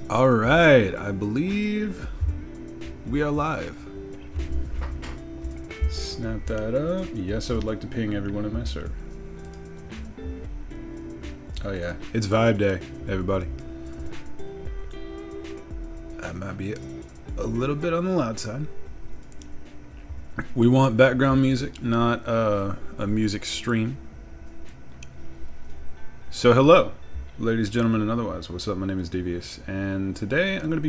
All right, I believe we are live. Snap that up. Yes, I would like to ping everyone in my server. Oh yeah, it's Vibe Day, everybody. I might be a little bit on the loud side. We want background music, not a music stream. So hello, ladies, gentlemen, and otherwise. What's up? My name is Devious, and today I'm gonna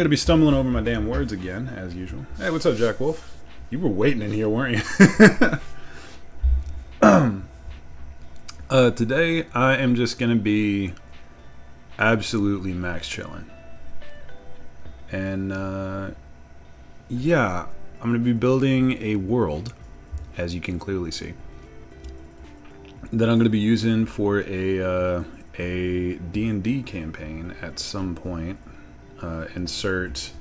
be stumbling over my damn words again, as usual. Hey, what's up, Jack Wolf? You were waiting in here, weren't you? Today I am just gonna be absolutely max chilling, and yeah, I'm gonna be building a world, as you can clearly see, that I'm going to be using for a D&D campaign at some point. Insert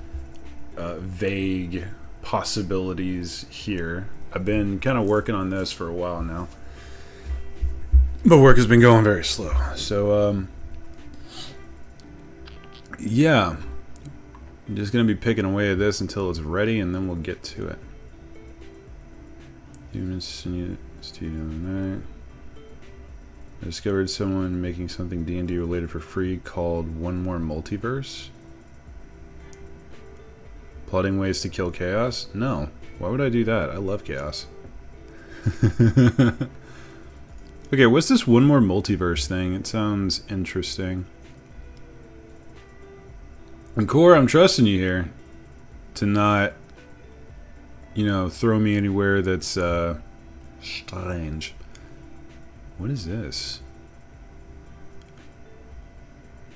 vague possibilities here. I've been kind of working on this for a while now, but work has been going very slow. So yeah, I'm just going to be picking away at this until it's ready, and then we'll get to it. I discovered someone making something D&D related for free called One More Multiverse. Plotting ways to kill chaos? No. Why would I do that? I love chaos. Okay, what's this One More Multiverse thing? It sounds interesting. And Core, I'm trusting you here to not, throw me anywhere that's strange. What is this?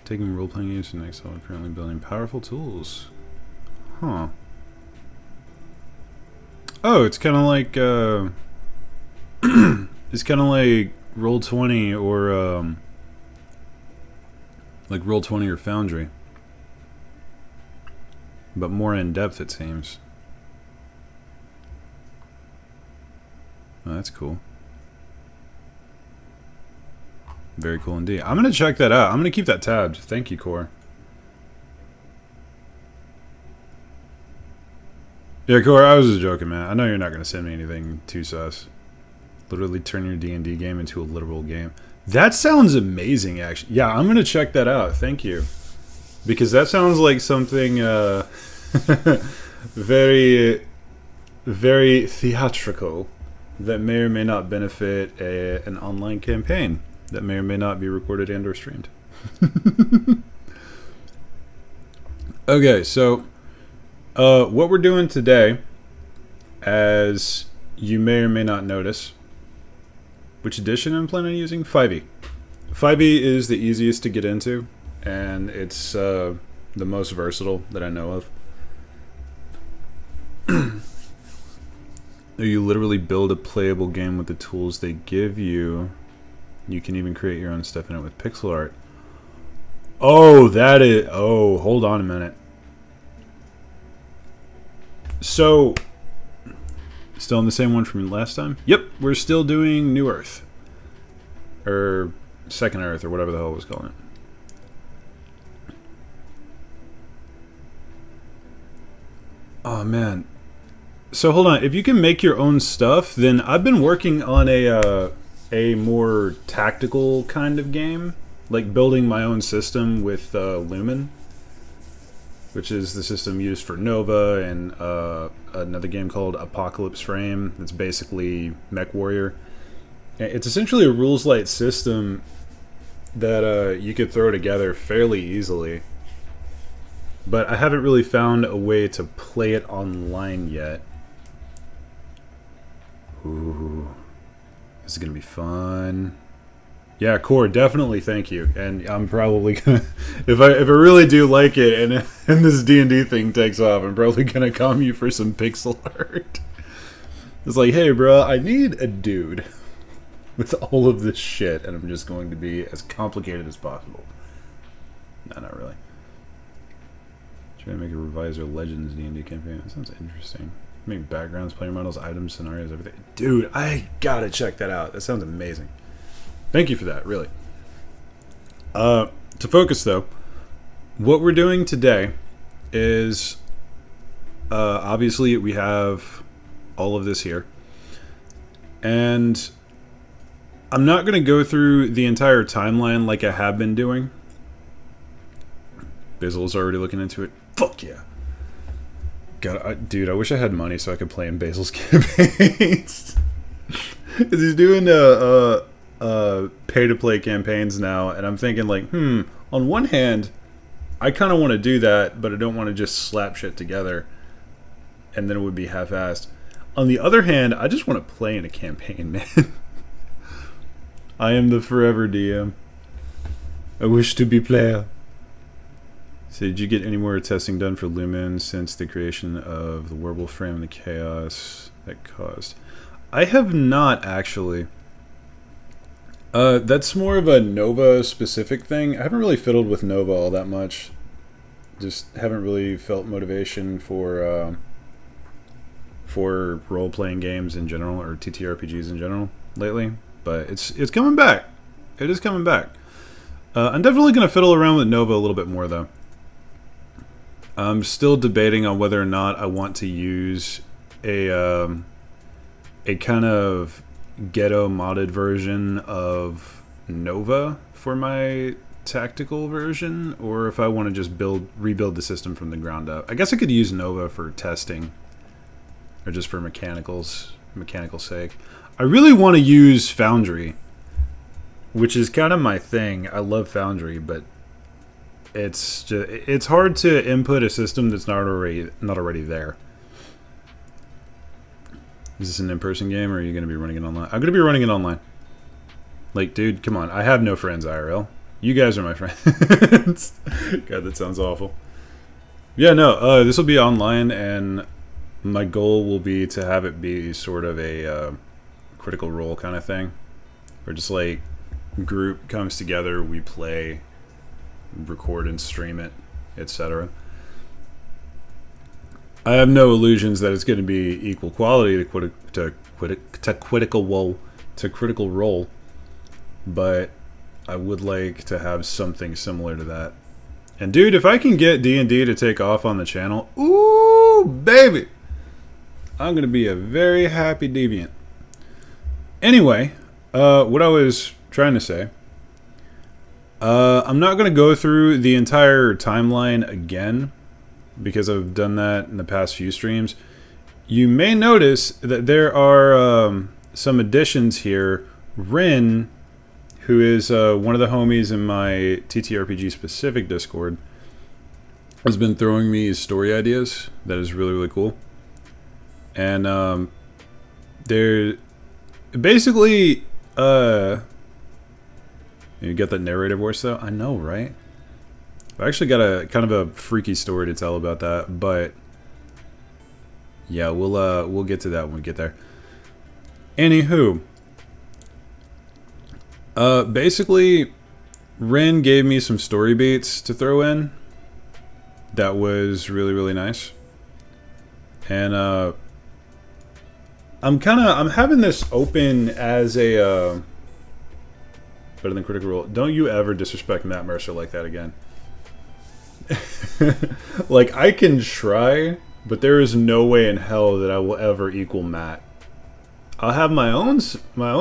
Taking role-playing games to the next level. Currently building powerful tools. Huh. Oh, it's kind of like it's kind of like Roll20 or like Roll20 or Foundry, but more in depth, it seems. Oh, that's cool. Very cool indeed. I'm going to check that out. I'm going to keep that tabbed. Thank you, Core. Yeah, Core, I was just joking, man. I know you're not going to send me anything too sus. Literally turn your D&D game into a literal game. That sounds amazing, actually. Yeah, I'm going to check that out. Thank you. Because that sounds like something very, very theatrical that may or may not benefit an online campaign that may or may not be recorded and or streamed. Okay, so what we're doing today, as you may or may not notice, which edition I'm planning on using? 5e. 5e is the easiest to get into, and it's the most versatile that I know of. You literally build a playable game with the tools they give you. You can even create your own stuff in it with pixel art. Oh, that is... Oh, hold on a minute. So, still on the same one from last time? Yep, we're still doing New Earth. Or Second Earth, or whatever the hell it was calling it. Oh, man. So, hold on. If you can make your own stuff, then I've been working on a more tactical kind of game, like building my own system with Lumen, which is the system used for Nova, and another game called Apocalypse Frame. It's basically Mech Warrior. It's essentially a rules light system that you could throw together fairly easily, but I haven't really found a way to play it online yet. Ooh. This is going to be fun. Yeah, Core, definitely thank you. And I'm probably going to... If I really do like it and this D&D thing takes off, I'm probably going to come you for some pixel art. It's like, hey, bro, I need a dude with all of this shit, and I'm just going to be as complicated as possible. No, not really. Try to make a Reviser Legends D&D campaign. That sounds interesting. Make backgrounds, player models, items, scenarios, everything. Dude, I gotta check that out. That sounds amazing. Thank you for that, really. To focus though, what we're doing today is obviously we have all of this here, and I'm not going to go through the entire timeline like I have been doing. Basil's already looking into it. Fuck yeah. God, dude, I wish I had money so I could play in Basil's campaigns. Because he's doing pay-to-play campaigns now, and I'm thinking like, on one hand, I kind of want to do that, but I don't want to just slap shit together, and then it would be half-assed. On the other hand, I just want to play in a campaign, man. I am the forever DM. I wish to be player. So did you get any more testing done for Lumen since the creation of the werewolf frame and the chaos that caused? I have not, actually. That's more of a Nova specific thing. I haven't really fiddled with Nova all that much. Just haven't really felt motivation for role-playing games in general, or TTRPGs in general lately. But it's coming back. It is coming back. I'm definitely going to fiddle around with Nova a little bit more, though. I'm still debating on whether or not I want to use a kind of ghetto modded version of Nova for my tactical version, or if I want to just rebuild the system from the ground up. I guess I could use Nova for testing, or just for mechanical sake. I really want to use Foundry, which is kind of my thing. I love Foundry, but it's hard to input a system that's not already there. Is this an in-person game, or are you going to be running it online? I'm going to be running it online. Like, dude, come on. I have no friends IRL. You guys are my friends. God, that sounds awful. Yeah, no, this will be online, and my goal will be to have it be sort of a Critical Role kind of thing. Or just like, group comes together, we play, record and stream it, etc. I have no illusions that it's going to be equal quality to Critical Role, but I would like to have something similar to that. And dude, if I can get D&D to take off on the channel, ooh, baby, I'm going to be a very happy deviant. Anyway, what I was trying to say, I'm not going to go through the entire timeline again, because I've done that in the past few streams. You may notice that there are some additions here. Rin, who is one of the homies in my TTRPG specific Discord, has been throwing me story ideas that is really, really cool. And they're basically, you get that narrator voice though? I know, right? I actually got a kind of a freaky story to tell about that, but yeah, we'll get to that when we get there. Anywho, basically, Rin gave me some story beats to throw in. That was really, really nice. And I'm having this open as a better than Critical Role. Don't you ever disrespect Matt Mercer like that again. Like, I can try, but there is no way in hell that I will ever equal Matt. I'll have my own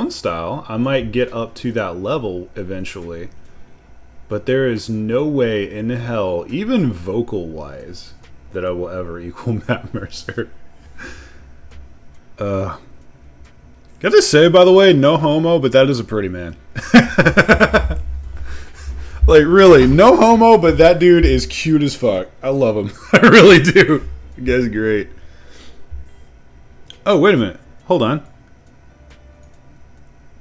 style. I might get up to that level eventually, but there is no way in hell, even vocal wise, that I will ever equal Matt Mercer. Gotta say, by the way, no homo, but that is a pretty man. Like, really, no homo, but that dude is cute as fuck. I love him. I really do. The guy's great. Oh, wait a minute. Hold on.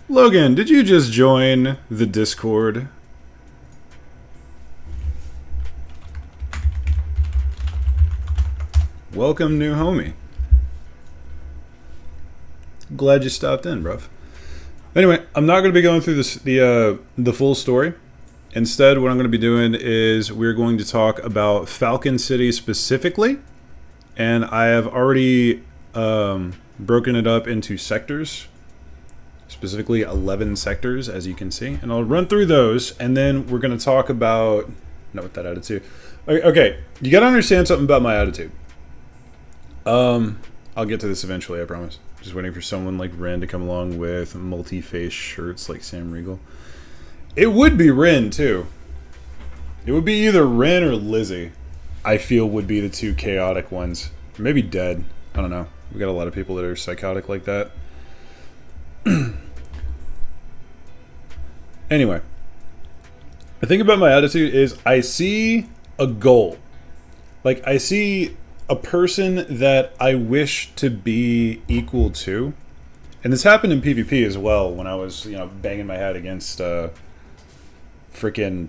Logan, did you just join the Discord? Welcome, new homie. Glad you stopped in, bruv. Anyway, I'm not going to be going through this, the full story. Instead, what I'm going to be doing is we're going to talk about Falcon City specifically. And I have already broken it up into sectors. specifically 11 sectors, as you can see. And I'll run through those, and then we're going to talk about... Not with that attitude. Okay, you got to understand something about my attitude. I'll get to this eventually, I promise. Just waiting for someone like Ren to come along with multi-face shirts like Sam Riegel. It would be Ren, too. It would be either Ren or Lizzie, I feel would be the two chaotic ones. Or maybe Dead. I don't know. We got a lot of people that are psychotic like that. Anyway. The thing about my attitude is I see a goal. Like, I see a person that I wish to be equal to. And this happened in PvP as well when I was, banging my head against freaking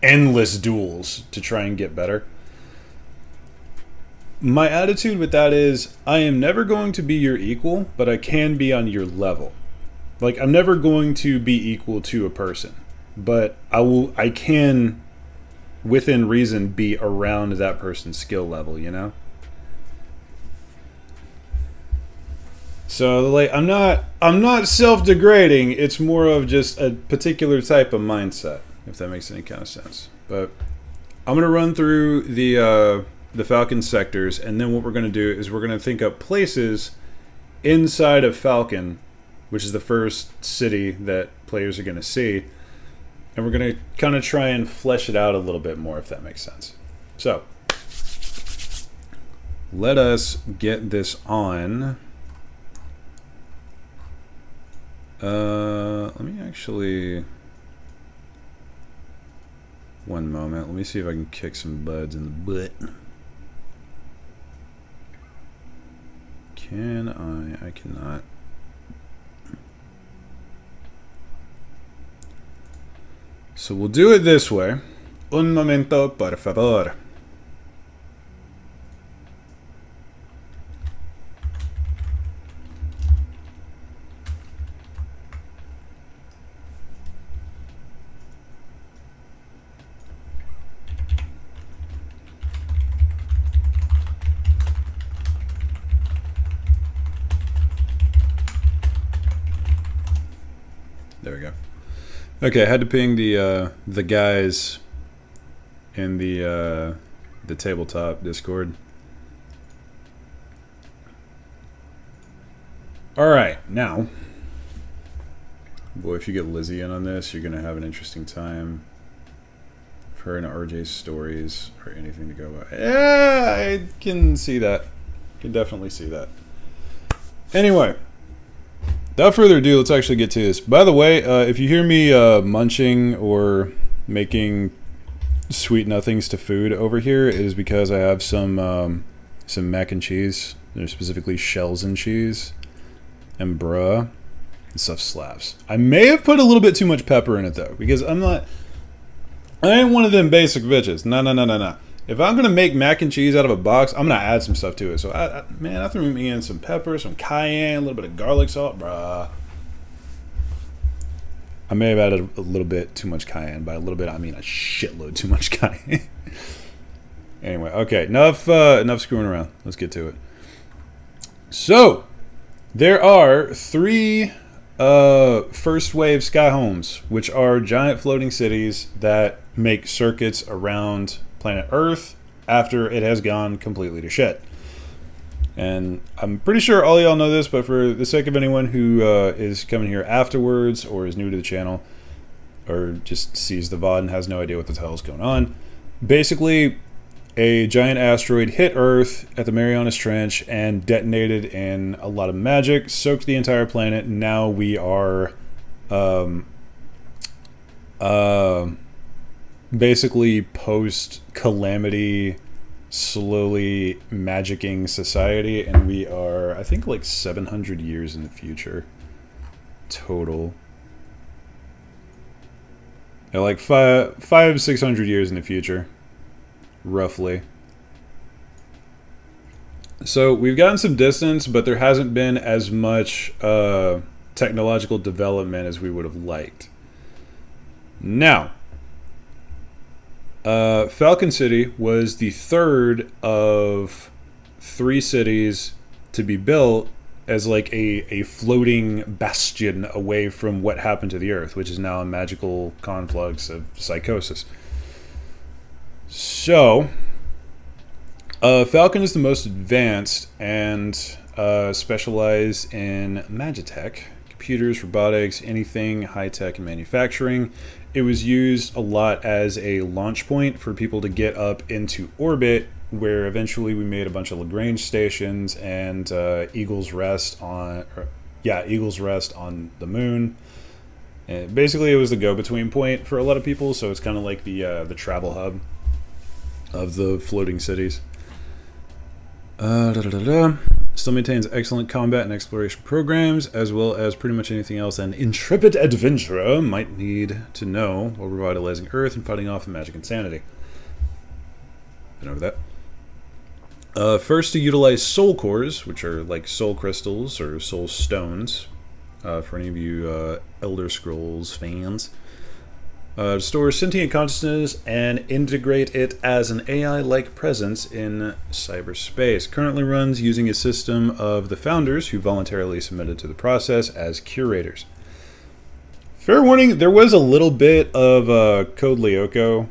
endless duels to try and get better. My attitude with that is I am never going to be your equal, but I can be on your level. Like, I'm never going to be equal to a person, but I can, within reason, be around that person's skill level, So, like, I'm not self-degrading. It's more of just a particular type of mindset, if that makes any kind of sense. But I'm gonna run through the Falcon sectors, and then what we're gonna do is we're gonna think up places inside of Falcon, which is the first city that players are gonna see. And we're going to kind of try and flesh it out a little bit more, if that makes sense. So, let us get this on. Let me actually... One moment. Let me see if I can kick some buds in the butt. Can I? I cannot. So we'll do it this way. Un momento, por favor. There we go. Okay, I had to ping the guys in the tabletop Discord. All right, now, boy, if you get Lizzie in on this, you're gonna have an interesting time. Her and RJ's stories or anything to go by. Yeah, I can see that. Can definitely see that. Anyway. Without further ado, let's actually get to this. By the way, if you hear me munching or making sweet nothings to food over here, it is because I have some mac and cheese. They're specifically shells and cheese. And bruh, this stuff slaps. I may have put a little bit too much pepper in it though, because I ain't one of them basic bitches. No. If I'm gonna make mac and cheese out of a box, I'm gonna add some stuff to it. So I threw me in some pepper, some cayenne, a little bit of garlic salt, bruh. I may have added a little bit too much cayenne. By a little bit, I mean a shitload too much cayenne. Anyway, okay, enough screwing around. Let's get to it. So, there are 3 first wave sky homes, which are giant floating cities that make circuits around planet Earth after it has gone completely to shit. And I'm pretty sure all y'all know this, but for the sake of anyone who is coming here afterwards or is new to the channel or just sees the VOD and has no idea what the hell is going on, basically a giant asteroid hit Earth at the Marianas Trench and detonated in a lot of magic, soaked the entire planet, and now we are basically post-calamity, slowly magicking society, and we are, I think, like 700 years in the future total. Yeah, like 600 years in the future, roughly. So we've gotten some distance, but there hasn't been as much technological development as we would have liked. Now, Falcon City was the third of 3 cities to be built as like a floating bastion away from what happened to the Earth, which is now a magical conflux of psychosis. So, Falcon is the most advanced and specialized in magitech, computers, robotics, anything high-tech and manufacturing. It was used a lot as a launch point for people to get up into orbit, where eventually we made a bunch of Lagrange stations and Eagle's Rest on the moon. And basically, it was the go-between point for a lot of people, so it's kind of like the travel hub of the floating cities. Still maintains excellent combat and exploration programs, as well as pretty much anything else an intrepid adventurer might need to know while revitalizing Earth and fighting off the magic insanity. Been over that. First to utilize soul cores, which are like soul crystals or soul stones, for any of you Elder Scrolls fans. To store sentient consciousness and integrate it as an AI-like presence in cyberspace. Currently runs using a system of the founders who voluntarily submitted to the process as curators. Fair warning, there was a little bit of Code Lyoko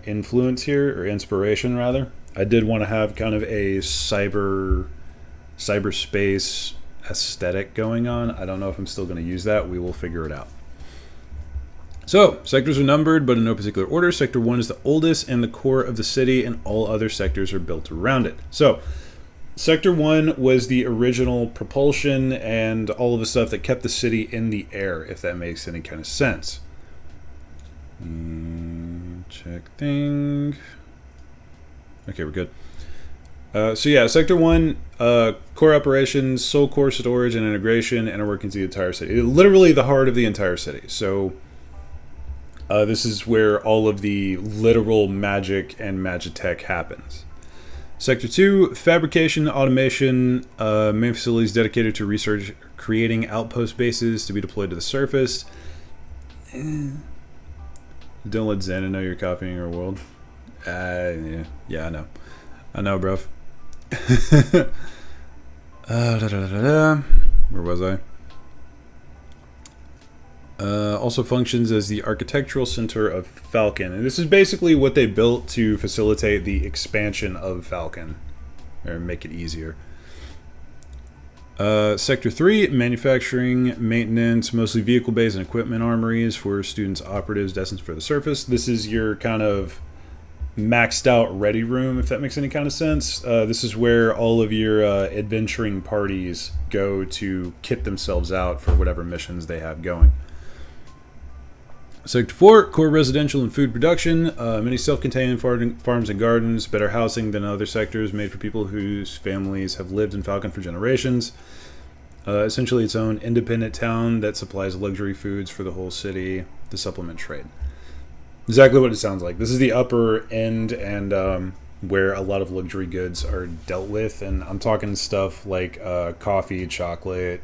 influence here, or inspiration rather. I did want to have kind of a cyberspace aesthetic going on. I don't know if I'm still going to use that. We will figure it out. So, sectors are numbered, but in no particular order. Sector 1 is the oldest and the core of the city, and all other sectors are built around it. So, Sector 1 was the original propulsion and all of the stuff that kept the city in the air, if that makes any kind of sense. Check thing. Okay, we're good. So yeah, Sector 1, core operations, soul core storage and integration, and workings of the entire city. Literally the heart of the entire city. So this is where all of the literal magic and magitech happens. Sector 2, fabrication, automation, main facilities dedicated to research, creating outpost bases to be deployed to the surface. Don't let Xana know you're copying her world. Yeah, I know. I know, bruv. Where was I? Also functions as the architectural center of Falcon. And this is basically what they built to facilitate the expansion of Falcon, or make it easier. Sector 3, manufacturing, maintenance, mostly vehicle-based and equipment armories for students, operatives destined for the surface. This is your kind of maxed out ready room, if that makes any kind of sense. This is where all of your adventuring parties go to kit themselves out for whatever missions they have going. Sector 4, core residential and food production, many self-contained farms and gardens, better housing than other sectors, made for people whose families have lived in Falcon for generations. Essentially its own independent town that supplies luxury foods for the whole city to supplement trade. Exactly what it sounds like. This is the upper end and where a lot of luxury goods are dealt with, and I'm talking stuff like coffee, chocolate,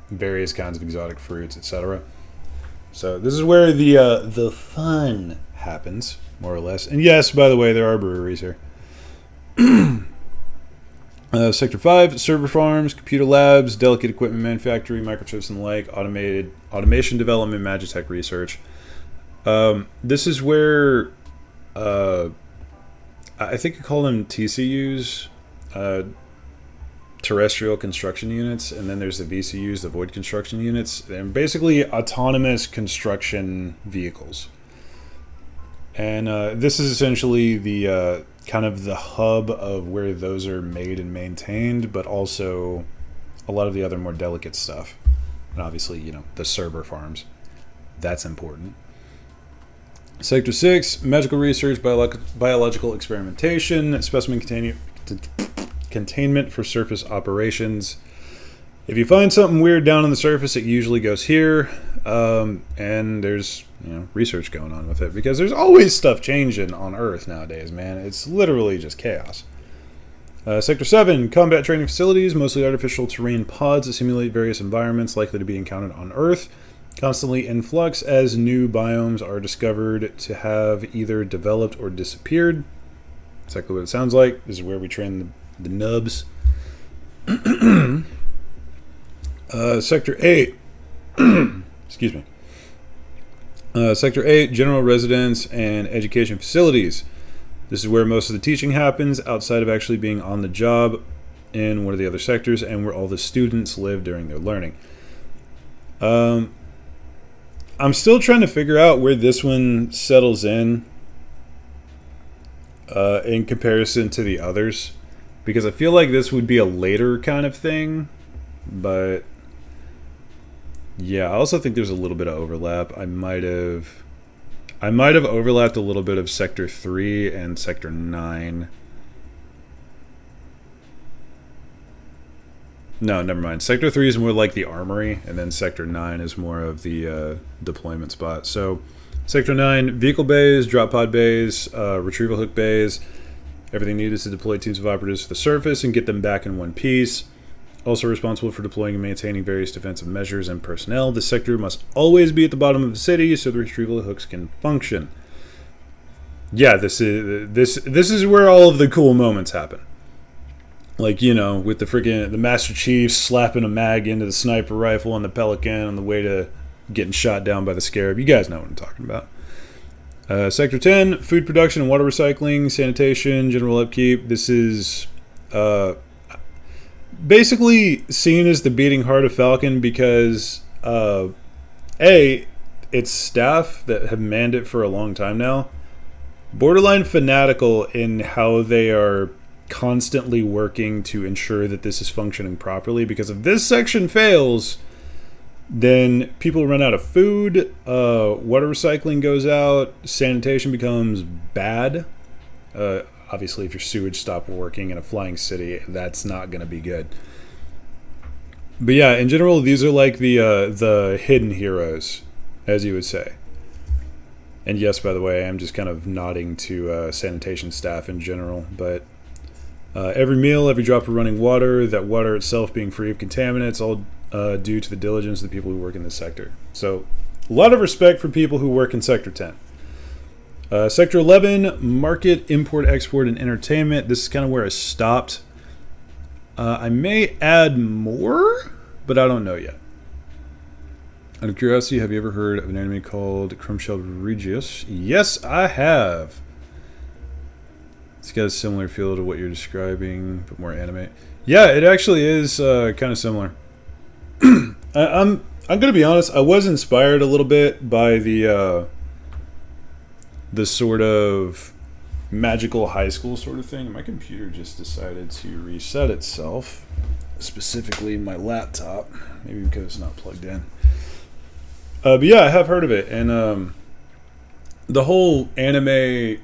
various kinds of exotic fruits, etc. So this is where the fun happens, more or less. And yes, by the way, there are breweries here. Sector 5, server farms, computer labs, delicate equipment manufacturing, microchips and the like, automation development, magitech research. This is where I think you call them TCUs, terrestrial construction units, and then there's the VCUs, the void construction units. They're basically autonomous construction vehicles. And this is essentially the kind of the hub of where those are made and maintained, but also a lot of the other more delicate stuff. And obviously, you know, the server farms. That's important. Sector 6, magical research, biological experimentation, specimen containment for surface operations. If you find something weird down on the surface, it usually goes here, and there's research going on with it, because there's always stuff changing on Earth nowadays, man. It's literally just chaos. Sector 7, combat training facilities, mostly artificial terrain pods that simulate various environments likely to be encountered on Earth. Constantly in flux as new biomes are discovered to have either developed or disappeared. Exactly what it sounds like. This is where we train the nubs. Sector 8. Excuse me. Sector 8, general residence and education facilities. This is where most of the teaching happens outside of actually being on the job in one of the other sectors, and where all the students live during their learning. I'm still trying to figure out where this one settles in comparison to the others, because I feel like this would be a later kind of thing, but yeah, I also think there's a little bit of overlap. I might have overlapped a little bit of Sector 3 and Sector 9. No, never mind. Sector 3 is more like the armory, and then Sector 9 is more of the deployment spot. So, Sector 9, vehicle bays, drop pod bays, retrieval hook bays. Everything needed to deploy teams of operatives to the surface and get them back in one piece. Also responsible for deploying and maintaining various defensive measures and personnel. The sector must always be at the bottom of the city so the retrieval hooks can function. Yeah, this is where all of the cool moments happen. Like, you know, with the Master Chief slapping a mag into the sniper rifle on the Pelican on the way to getting shot down by the Scarab. You guys know what I'm talking about. Sector 10, food production and water recycling, sanitation, general upkeep. This is basically seen as the beating heart of Falcon because, it's staff that have manned it for a long time now. Borderline fanatical in how they are constantly working to ensure that this is functioning properly, because if this section fails, then people run out of food, water recycling goes out, sanitation becomes bad. Obviously, if your sewage stopped working in a flying city, that's not going to be good. But yeah, in general, these are like the hidden heroes, as you would say. And yes, by the way, I'm just kind of nodding to sanitation staff in general, but every meal, every drop of running water, that water itself being free of contaminants, all due to the diligence of the people who work in this sector. So, a lot of respect for people who work in Sector 10. Sector 11, market, import, export, and entertainment. This is kind of where I stopped. I may add more, but I don't know yet. Out of curiosity, have you ever heard of an anime called Crumbshell Regius? Yes, I have. It's got a similar feel to what you're describing, but more anime. Yeah, it actually is kind of similar. I'm gonna be honest. I was inspired a little bit by the sort of magical high school sort of thing. My computer just decided to reset itself, specifically my laptop, maybe because it's not plugged in. But yeah, I have heard of it, and the whole anime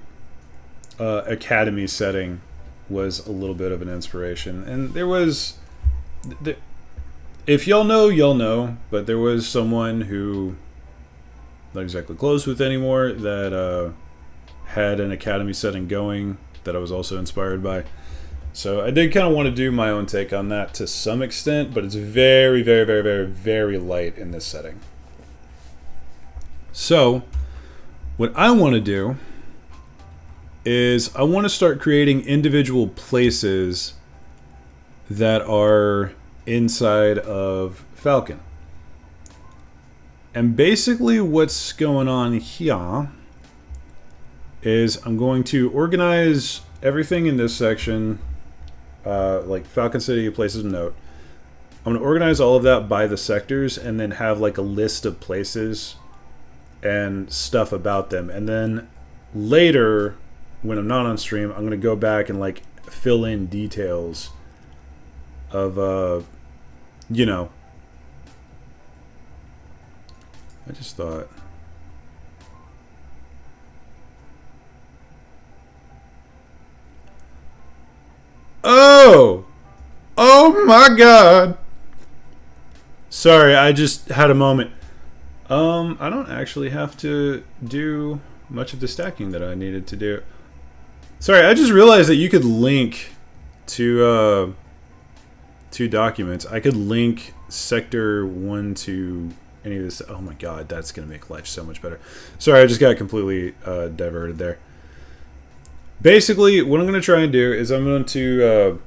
academy setting was a little bit of an inspiration. And there was, if y'all know, but there was someone who not exactly close with anymore that had an academy setting going that I was also inspired by. So I did kind of want to do my own take on that to some extent, but it's very, very, very, very, very light in this setting. So what I want to do is I want to start creating individual places that are inside of Falcon. And basically what's going on here is I'm going to organize everything in this section, like Falcon City, places of note. I'm going to organize all of that by the sectors and then have like a list of places and stuff about them. And then later, when I'm not on stream, I'm going to go back and like fill in details of, you know, I just thought. Oh my God. Sorry, I just had a moment. I don't actually have to do much of the stacking that I needed to do. Sorry, I just realized that you could link to two documents. I could link Sector 1 to any of this. Oh my God, that's going to make life so much better. Sorry, I just got completely diverted there. Basically, what I'm going to try and do is I'm going to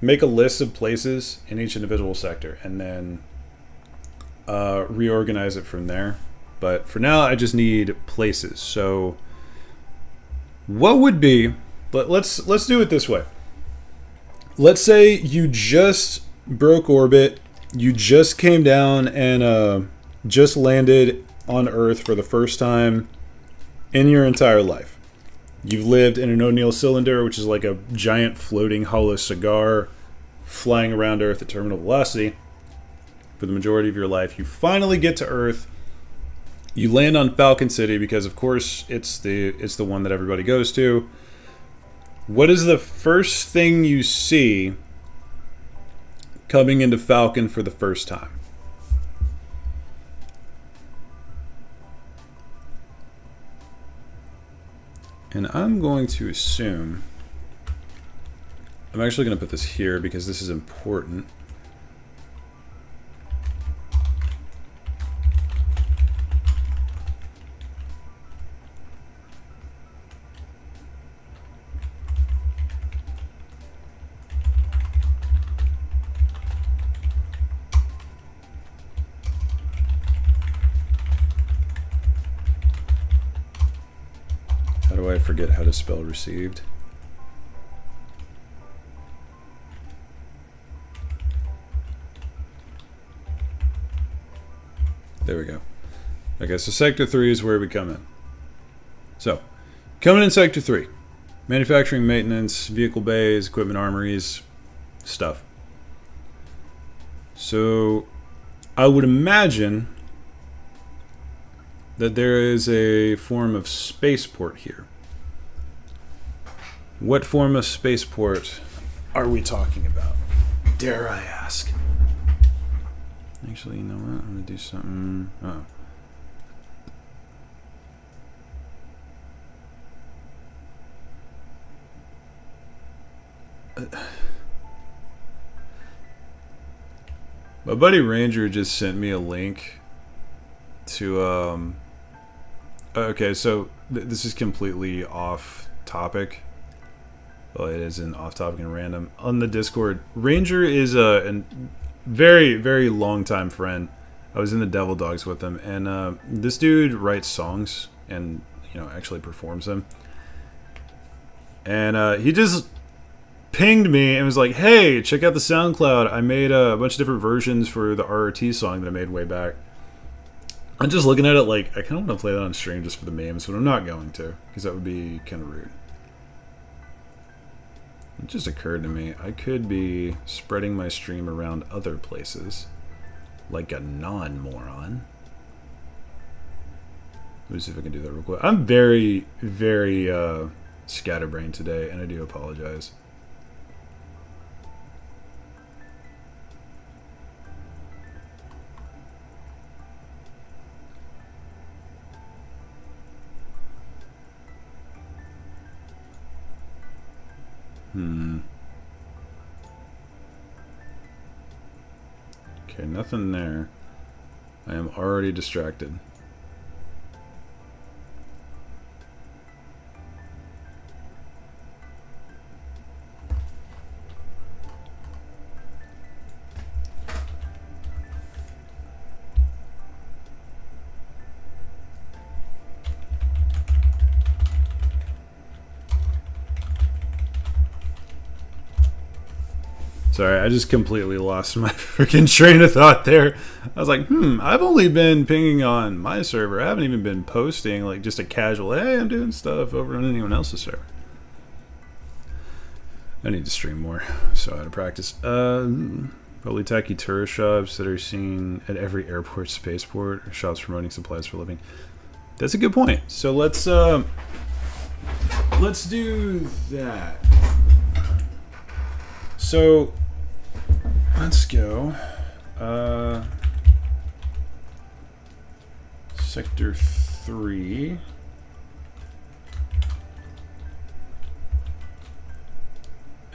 make a list of places in each individual sector, and then reorganize it from there. But for now, I just need places. So what would be, let's do it this way. Let's say you just broke orbit, you just came down and just landed on Earth for the first time in your entire life. You've lived in an O'Neill cylinder, which is like a giant floating hollow cigar flying around Earth at terminal velocity for the majority of your life. You finally get to Earth. You land on Falcon City because, of course, it's the one that everybody goes to. What is the first thing you see coming into Falcon for the first time? And I'm going to assume, I'm actually going to put this here because this is important. I forget how to spell received. There we go. Okay, so Sector 3 is where we come in. So, coming in Sector 3. Manufacturing, maintenance, vehicle bays, equipment armories, stuff. So, I would imagine that there is a form of spaceport here. What form of spaceport are we talking about? Dare I ask? Actually, you know what? I'm gonna do something. Oh. My buddy Ranger just sent me a link to okay, so this is completely off topic. Well, it isn't off topic and random. On the Discord, Ranger is a very, very long time friend. I was in the Devil Dogs with him, and this dude writes songs and, you know, actually performs them. And he just pinged me and was like, "Hey, check out the SoundCloud. I made a bunch of different versions for the RRT song that I made way back." I'm just looking at it like, I kind of want to play that on stream just for the memes, but I'm not going to, because that would be kind of rude. It just occurred to me, I could be spreading my stream around other places, like a non-moron. Let me see if I can do that real quick. I'm very, very scatterbrained today, and I do apologize. Okay, nothing there. I am already distracted. Sorry, I just completely lost my freaking train of thought there. I was like, I've only been pinging on my server. I haven't even been posting like just a casual, hey, I'm doing stuff over on anyone else's server. I need to stream more, so I had to practice. Probably tacky tourist shops that are seen at every airport, spaceport, or shops promoting supplies for a living. That's a good point. So let's do that. So let's go Sector 3.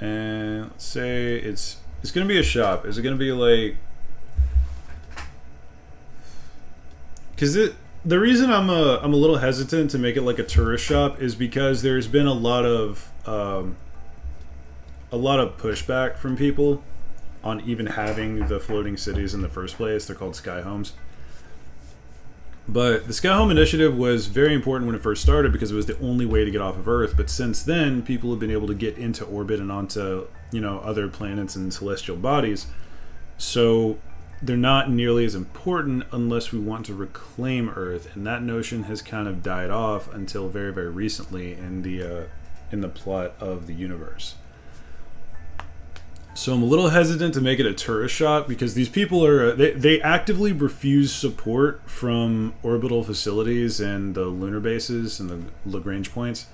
And let's say it's gonna be a shop. Is it gonna be like, because the reason I'm a little hesitant to make it like a tourist shop is because there's been a lot of a lot of pushback from people on even having the floating cities in the first place. They're called sky homes. But the Sky Home Initiative was very important when it first started because it was the only way to get off of Earth. But since then, people have been able to get into orbit and onto, you know, other planets and celestial bodies. So they're not nearly as important unless we want to reclaim Earth. And that notion has kind of died off until very, very recently in the plot of the universe. So I'm a little hesitant to make it a tourist shop because these people are they actively refuse support from orbital facilities and the lunar bases and the Lagrange points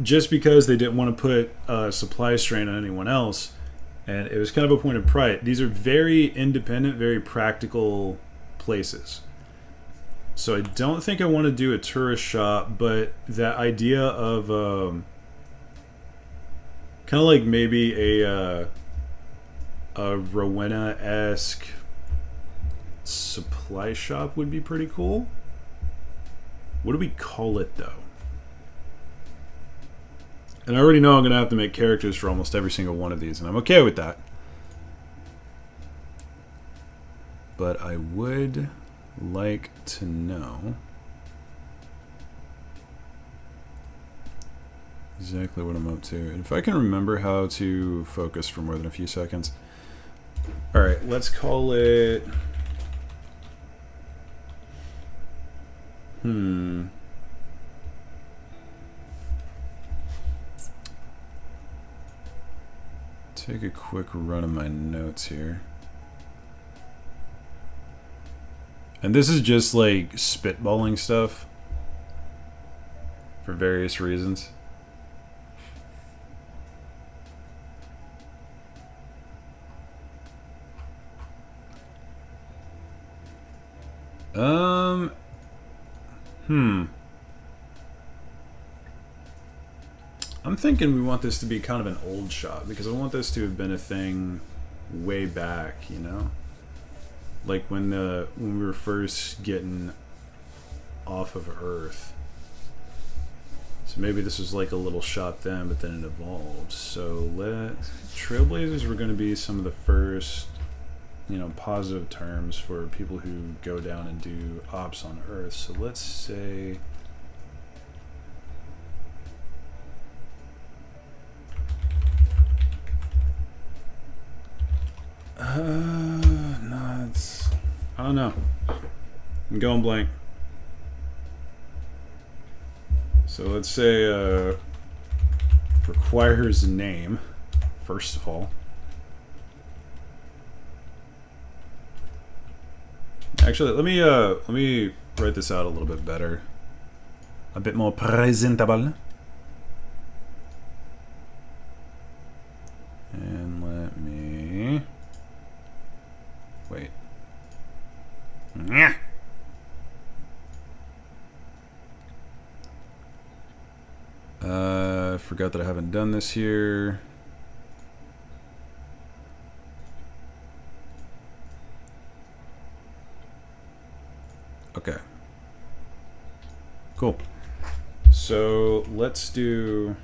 just because they didn't want to put a supply strain on anyone else. And it was kind of a point of pride. These are very independent, very practical places. So I don't think I want to do a tourist shop, but that idea of kind of like maybe a Rowena-esque supply shop would be pretty cool. What do we call it, though? And I already know I'm going to have to make characters for almost every single one of these, and I'm okay with that. But I would like to know exactly what I'm up to. And if I can remember how to focus for more than a few seconds. Alright, let's call it... Take a quick run of my notes here. And this is just like spitballing stuff for various reasons. I'm thinking we want this to be kind of an old shot because I want this to have been a thing way back, you know? Like when we were first getting off of Earth. So maybe this was like a little shot then, but then it evolved. So Trailblazers were going to be some of the first, you know, positive terms for people who go down and do ops on Earth. So let's say... I don't know. I'm going blank. So let's say requires a name, first of all. Actually, let me write this out a little bit better. A bit more presentable. And let me wait. Yeah. I forgot that I haven't done this here. Okay. Cool. So let's do...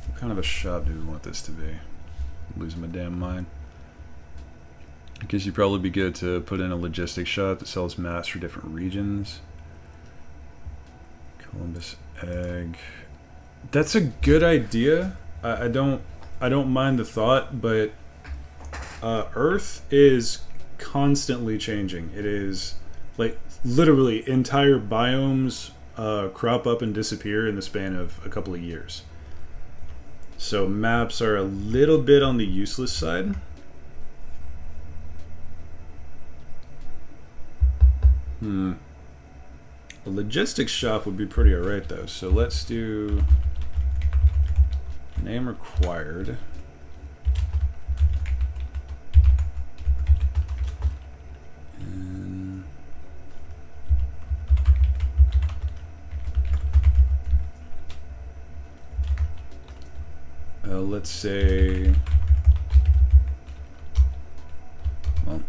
What kind of a shop do we want this to be? I'm losing my damn mind. I guess you'd probably be good to put in a logistics shop that sells maps for different regions. Columbus Egg. That's a good idea. I don't mind the thought, but Earth is constantly changing. It is like literally entire biomes crop up and disappear in the span of a couple of years. So maps are a little bit on the useless side. A logistics shop would be pretty alright though. So let's do name required. And let's say, well,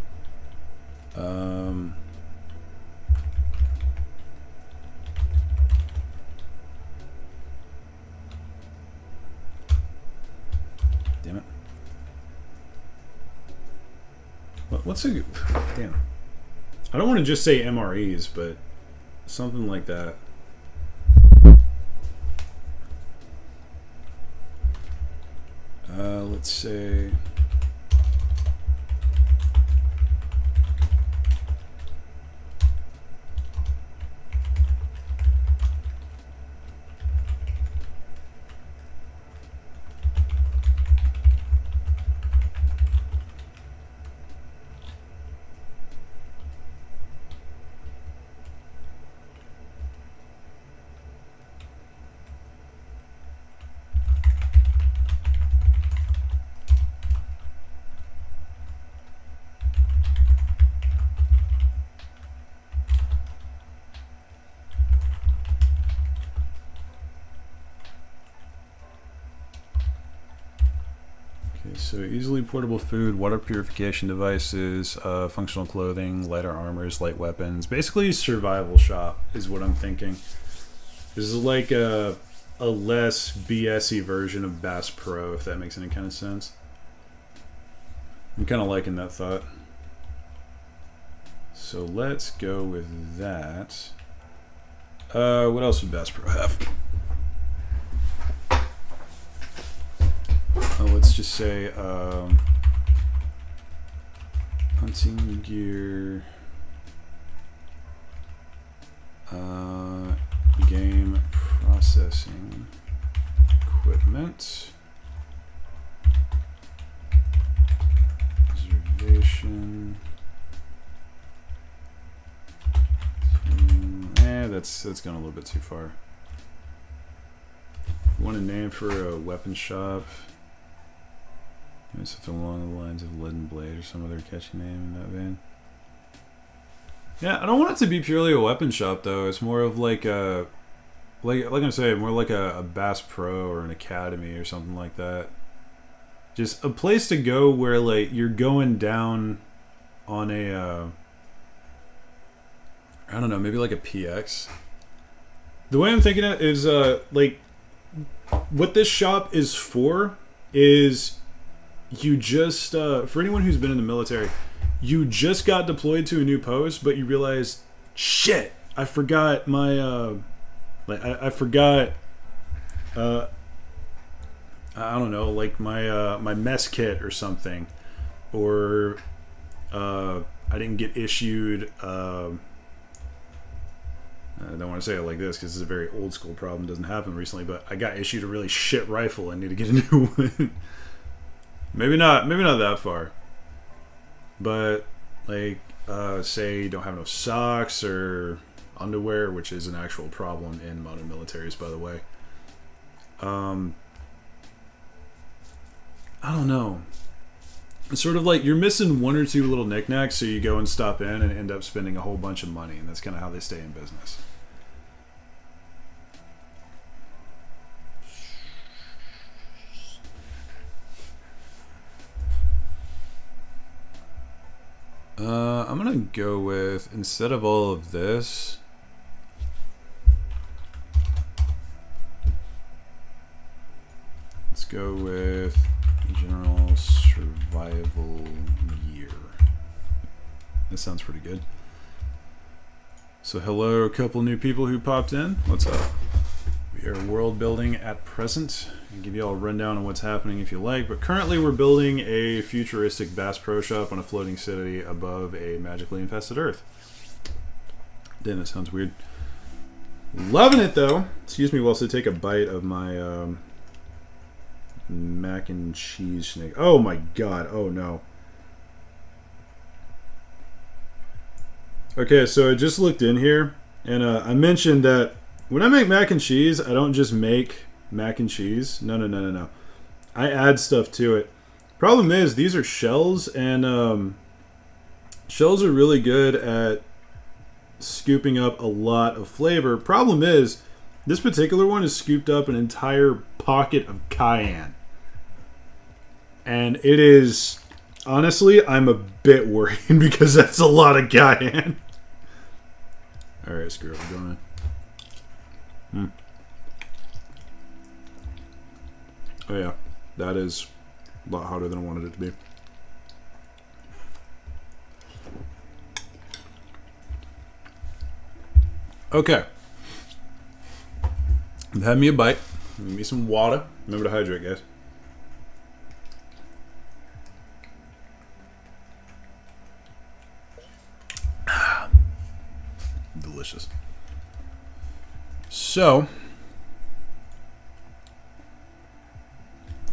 What's a... Damn. I don't want to just say MREs, but something like that. Let's say... So easily portable food, water purification devices, functional clothing, lighter armors, light weapons. Basically survival shop is what I'm thinking. This is like a less BS-y version of Bass Pro, if that makes any kind of sense. I'm kind of liking that thought. So let's go with that. What else would Bass Pro have? Let's just say hunting gear, game processing equipment, observation. That's gone a little bit too far. Want a name for a weapon shop? Maybe something along the lines of Lead and Blade or some other catchy name in that vein. Yeah, I don't want it to be purely a weapon shop though. It's more of like a, like I'm saying, more like a Bass Pro or an Academy or something like that. Just a place to go where like you're going down on a, I don't know, maybe like a PX. The way I'm thinking it is like what this shop is for is you just, for anyone who's been in the military, you just got deployed to a new post, but you realize, shit, I forgot my, I forgot, I don't know, like my mess kit or something, or I didn't get issued, I don't want to say it like this because it's a very old school problem, doesn't happen recently, but I got issued a really shit rifle and need to get a new one. Maybe not that far, but like say you don't have enough socks or underwear, which is an actual problem in modern militaries, by the way. I don't know. It's sort of like you're missing one or two little knickknacks, so you go and stop in and end up spending a whole bunch of money, and that's kind of how they stay in business. I'm gonna go with, instead of all of this, let's go with general survival gear. That sounds pretty good. So hello, a couple new people who popped in. What's up? We are world building at present. I'll give you all a rundown on what's happening if you like, but currently we're building a futuristic Bass Pro Shop on a floating city above a magically infested Earth. Damn, that sounds weird. Loving it though. Excuse me whilst I take a bite of my mac and cheese snake. Oh my god, oh no. Okay, so I just looked in here and I mentioned that when I make mac and cheese, I don't just make mac and cheese. No. I add stuff to it. Problem is, these are shells, and shells are really good at scooping up a lot of flavor. Problem is, this particular one has scooped up an entire pocket of cayenne. And it is, honestly, I'm a bit worried because that's a lot of cayenne. Alright, screw it, we're going in. Oh yeah, that is a lot hotter than I wanted it to be. Okay. Have me a bite. Give me some water. Remember to hydrate, guys. Delicious. So,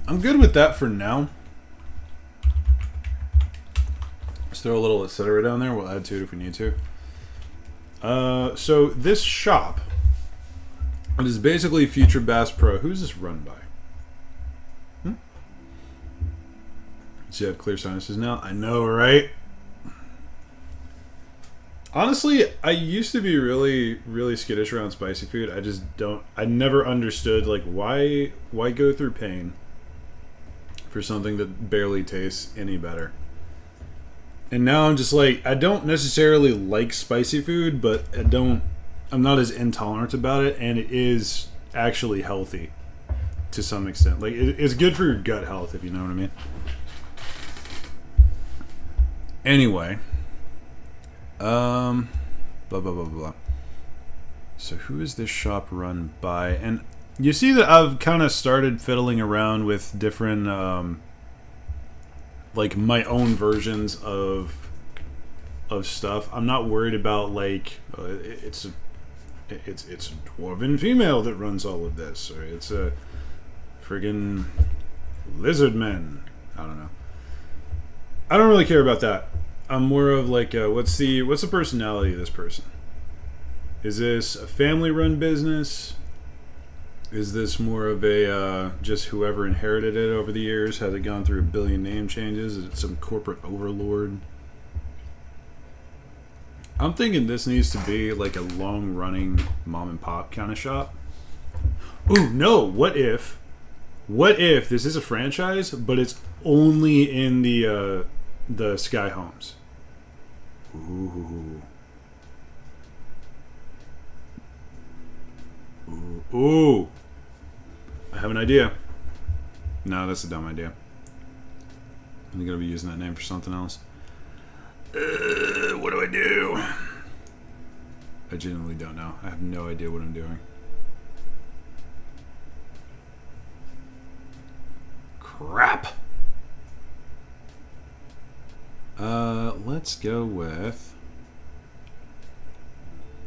I'm good with that for now. Just throw a little etc. down there. We'll add to it if we need to. So this shop, it is basically Future Bass Pro. Who's this run by? Does he have clear sinuses now? I know, right? Honestly, I used to be really, really skittish around spicy food. I just don't. I never understood like why go through pain for something that barely tastes any better. And now I'm just like, I don't necessarily like spicy food, but I'm not as intolerant about it, and it is actually healthy to some extent. Like, it's good for your gut health, if you know what I mean. Anyway, blah, blah, blah, blah. So who is this shop run by? And you see that I've kind of started fiddling around with different, like my own versions of stuff. I'm not worried about like it's a dwarven female that runs all of this, or it's a friggin' lizard man. I don't know. I don't really care about that. I'm more of like what's the personality of this person? Is this a family run business? Is this more of a just whoever inherited it over the years? Has it gone through a billion name changes? Is it some corporate overlord? I'm thinking this needs to be like a long-running mom and pop kind of shop. Ooh, no! What if this is a franchise, but it's only in the Sky Homes? Ooh. Ooh. I have an idea. No, that's a dumb idea. I'm going to be using that name for something else. What do I do? I genuinely don't know. I have no idea what I'm doing. Crap. Let's go with...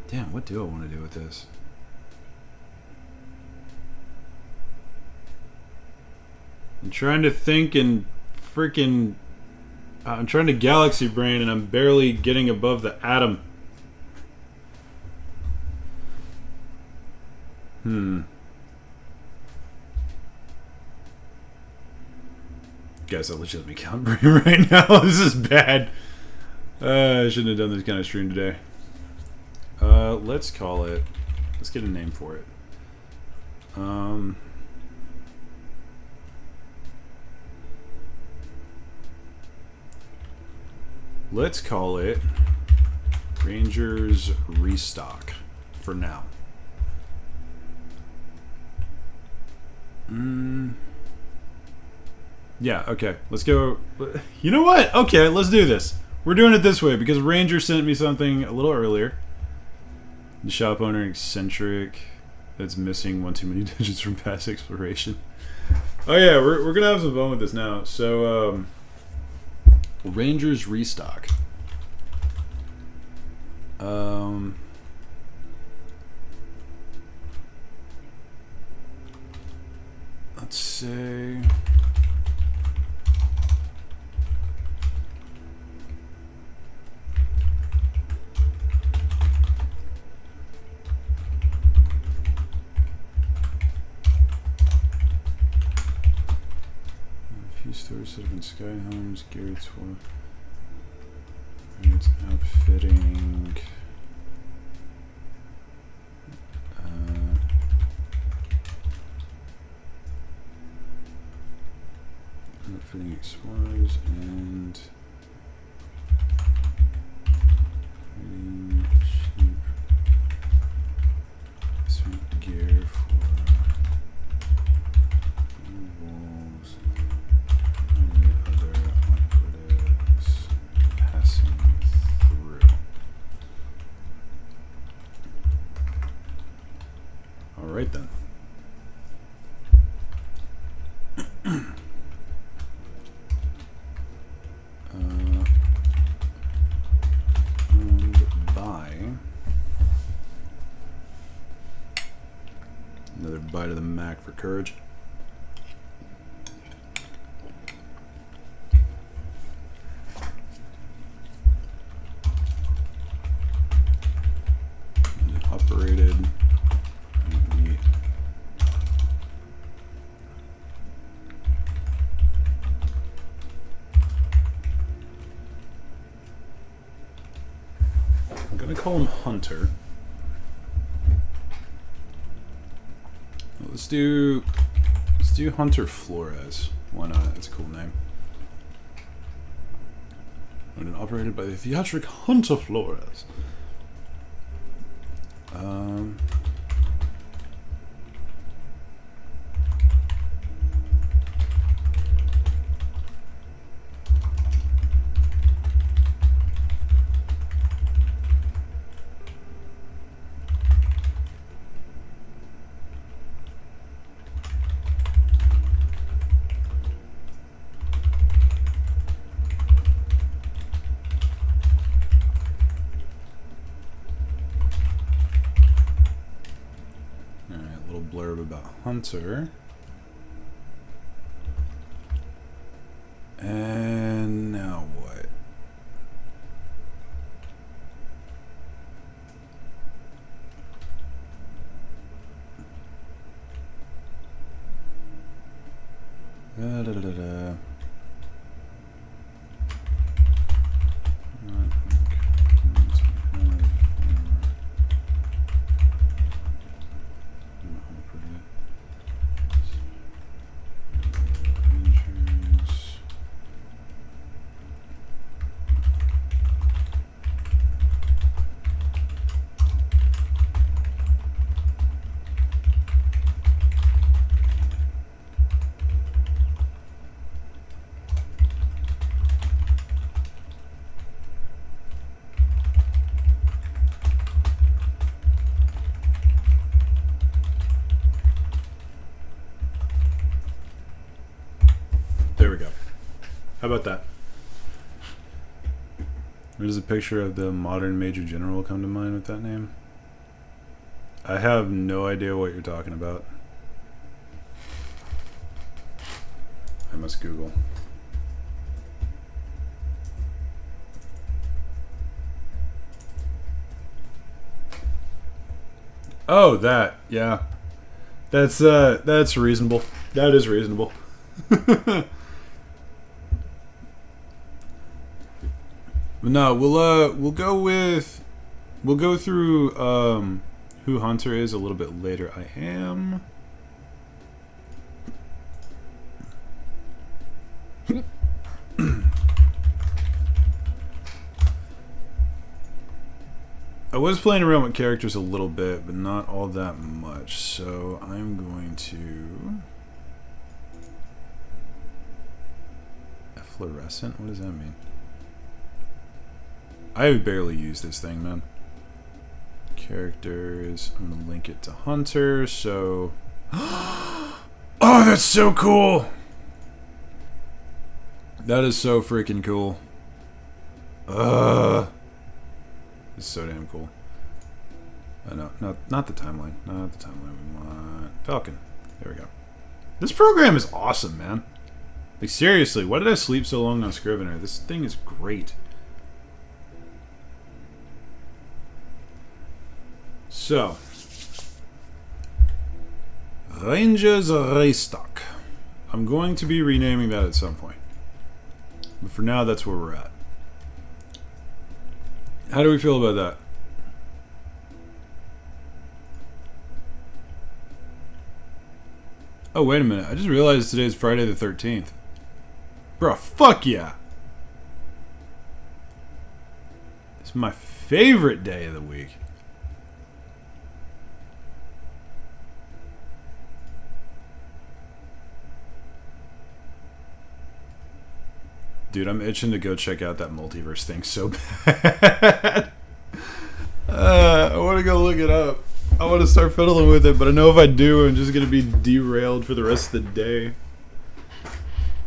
Damn, what do I want to do with this? I'm trying to think and freaking... I'm trying to galaxy brain and I'm barely getting above the atom. Guys, I legitimately can't brain right now. This is bad. I shouldn't have done this kind of stream today. Let's call it... Let's get a name for it. Let's call it Rangers Restock for now. Yeah, okay. Let's go. You know what? Okay, let's do this. We're doing it this way because Ranger sent me something a little earlier. The shop owner eccentric that's missing one too many digits from past exploration. Oh yeah, we're gonna have some fun with this now. So Rangers Restock. Let's say a few stores that have been Sky Homes, Garrett's for it's outfitting. Outfitting explorers and cheap sweet gear for walls and any other operatives passing through. bite of the Mac for courage. Operated. I'm gonna call him Hunter. Let's do Hunter Flores. Why not? That's a cool name. And operated by the theatric Hunter Flores. Blurb about Hunter. And now what? Da, da, da, da, da. There we go. How about that? Where does a picture of the modern Major General come to mind with that name? I have no idea what you're talking about. I must Google. Oh, that. Yeah. That's reasonable. That is reasonable. No, we'll go through who Hunter is a little bit later. I was playing around with characters a little bit, but not all that much. So I'm going to efflorescent. What does that mean? I barely use this thing, man. Characters. I'm gonna link it to Hunter. So, oh, that's so cool. That is so freaking cool. It's so damn cool. No, not the timeline. Not the timeline we want. Falcon. There we go. This program is awesome, man. Like, seriously, why did I sleep so long on Scrivener? This thing is great. So, Rangers Restock. I'm going to be renaming that at some point. But for now, that's where we're at. How do we feel about that? Oh, wait a minute. I just realized today's Friday the 13th. Bro, fuck yeah. It's my favorite day of the week. Dude, I'm itching to go check out that multiverse thing so bad. I want to go look it up. I want to start fiddling with it, but I know if I do, I'm just going to be derailed for the rest of the day.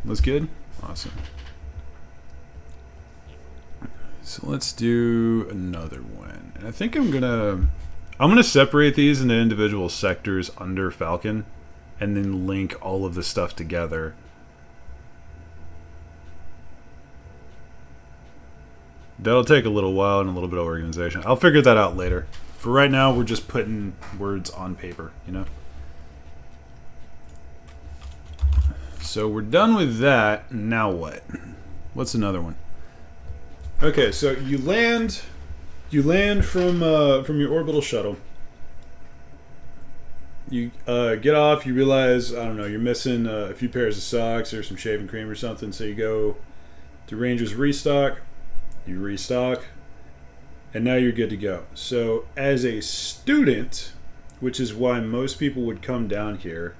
That's good? Awesome. So let's do another one. And I think I'm I'm going to separate these into individual sectors under Falcon and then link all of the stuff together. That'll take a little while and a little bit of organization. I'll figure that out later. For right now, we're just putting words on paper, you know? So we're done with that. Now what? What's another one? Okay, so you land from your orbital shuttle. You get off. You realize, I don't know, you're missing a few pairs of socks or some shaving cream or something. So you go to Ranger's Restock. You restock, and now you're good to go. So as a student, which is why most people would come down here,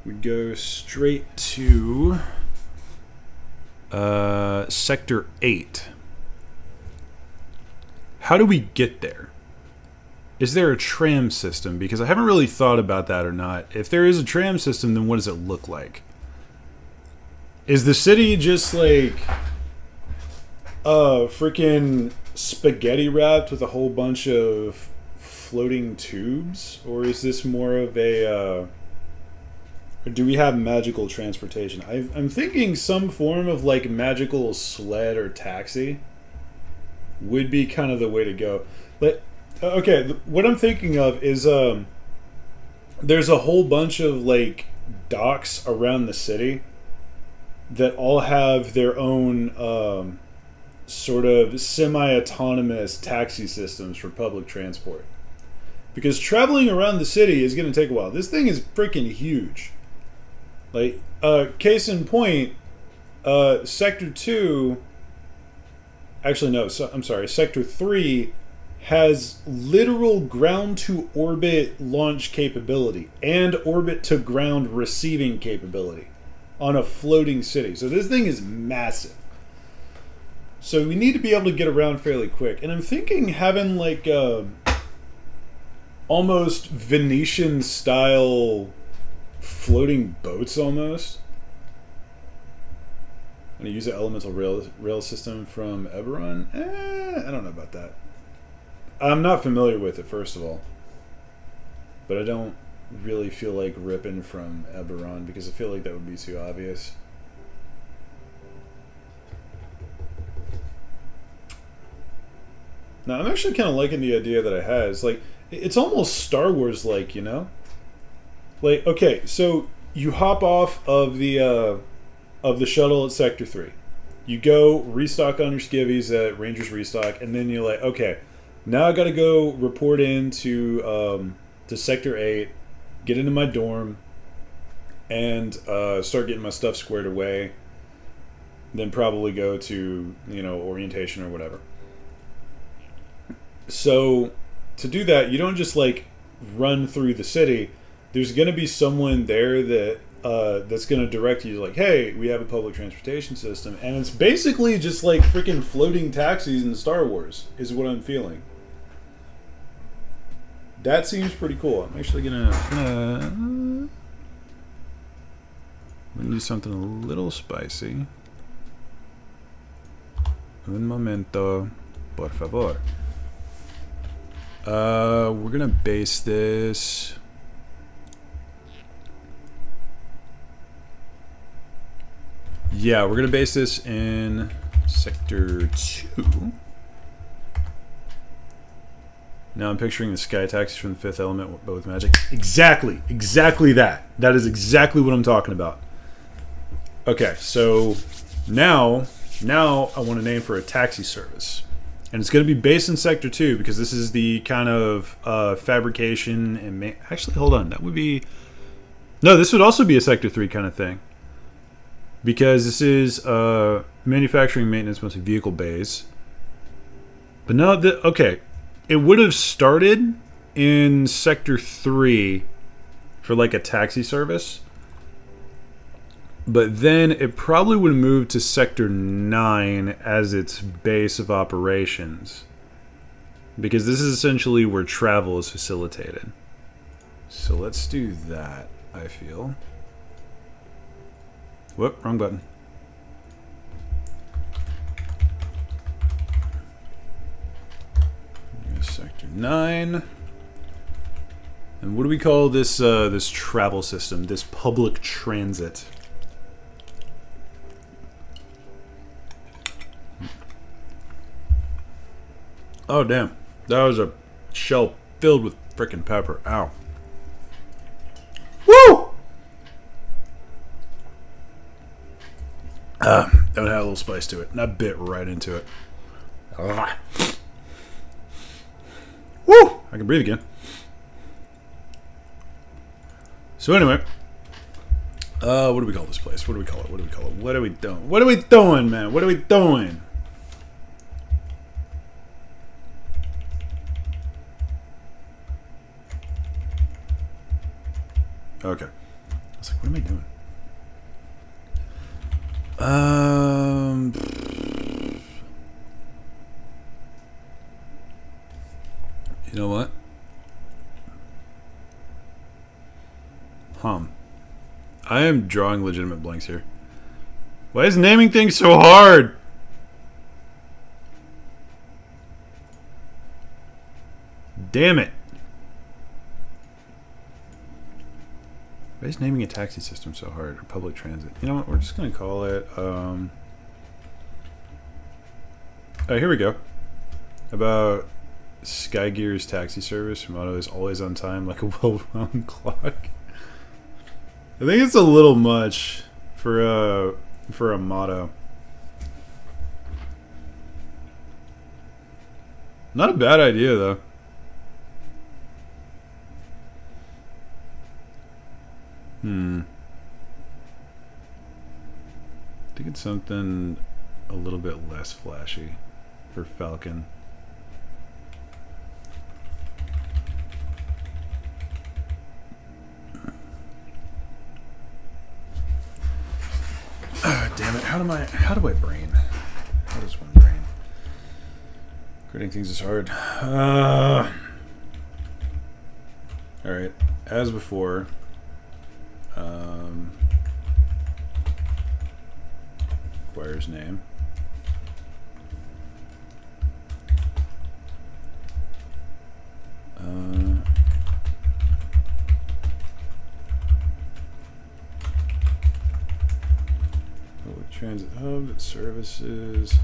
we'd go straight to Sector 8. How do we get there? Is there a tram system? Because I haven't really thought about that or not. If there is a tram system, then what does it look like? Is the city just like freaking spaghetti wrapped with a whole bunch of floating tubes? Or is this more of a or do we have magical transportation? I'm thinking some form of like magical sled or taxi would be kind of the way to go. But okay, what I'm thinking of is there's a whole bunch of like docks around the city that all have their own sort of semi-autonomous taxi systems for public transport. Because traveling around the city is going to take a while. This thing is freaking huge. Like, case in point, Sector 2... Actually, no, I'm sorry. Sector 3 has literal ground-to-orbit launch capability and orbit-to-ground receiving capability on a floating city. So this thing is massive. So we need to be able to get around fairly quick. And I'm thinking having like almost Venetian style floating boats almost. I'm going to use an elemental rail system from Eberron. I don't know about that. I'm not familiar with it, first of all. But I don't really feel like ripping from Eberron because I feel like that would be too obvious. Now, I'm actually kind of liking the idea that it has. Like, it's almost Star Wars-like, you know? Like, okay, so you hop off of the shuttle at Sector 3. You go restock on your skivvies at Ranger's Restock, and then you're like, okay, now I got to go report in to Sector 8, get into my dorm, and start getting my stuff squared away. Then probably go to, you know, orientation or whatever. So to do that, you don't just like run through the city. There's going to be someone there that that's going to direct you, like, hey, we have a public transportation system, and it's basically just like freaking floating taxis in Star Wars is what I'm feeling. That seems pretty cool. I'm actually gonna do something a little spicy. Un momento, por favor. We're gonna base this. Yeah, we're gonna base this in Sector 2. Now I'm picturing the sky taxis from the Fifth Element, but with magic. Exactly that. That is exactly what I'm talking about. Okay, so now I want a name for a taxi service. And it's going to be based in Sector 2 because this is the kind of fabrication and... Actually, hold on. That would be... No, this would also be a Sector 3 kind of thing. Because this is manufacturing, maintenance, mostly vehicle bays. But no, okay. It would have started in Sector 3 for like a taxi service. But then it probably would have moved to Sector 9 as its base of operations. Because this is essentially where travel is facilitated. So let's do that, I feel. Whoop, wrong button. Sector Sector 9. And what do we call this this travel system? This public transit. Oh damn. That was a shell filled with frickin' pepper. Ow. Woo! That one had a little spice to it, and I bit right into it. Woo! I can breathe again. So anyway, what do we call this place? What do we call it? What do we call it? What are we doing? What are we doing, man? What are we doing? Okay. I was like, what am I doing? You know what? I am drawing legitimate blanks here. Why is naming things so hard? Damn it. Why is naming a taxi system so hard, or public transit? You know what, we're just gonna call it, oh, here we go. About Skygear's taxi service. Motto is always on time like a well-wound clock. I think it's a little much for a motto. Not a bad idea though. I think it's something a little bit less flashy for Falcon. Damn it, how do I brain? How does one brain? Creating things is hard. Alright, as before, acquires name. Public transit hub, services,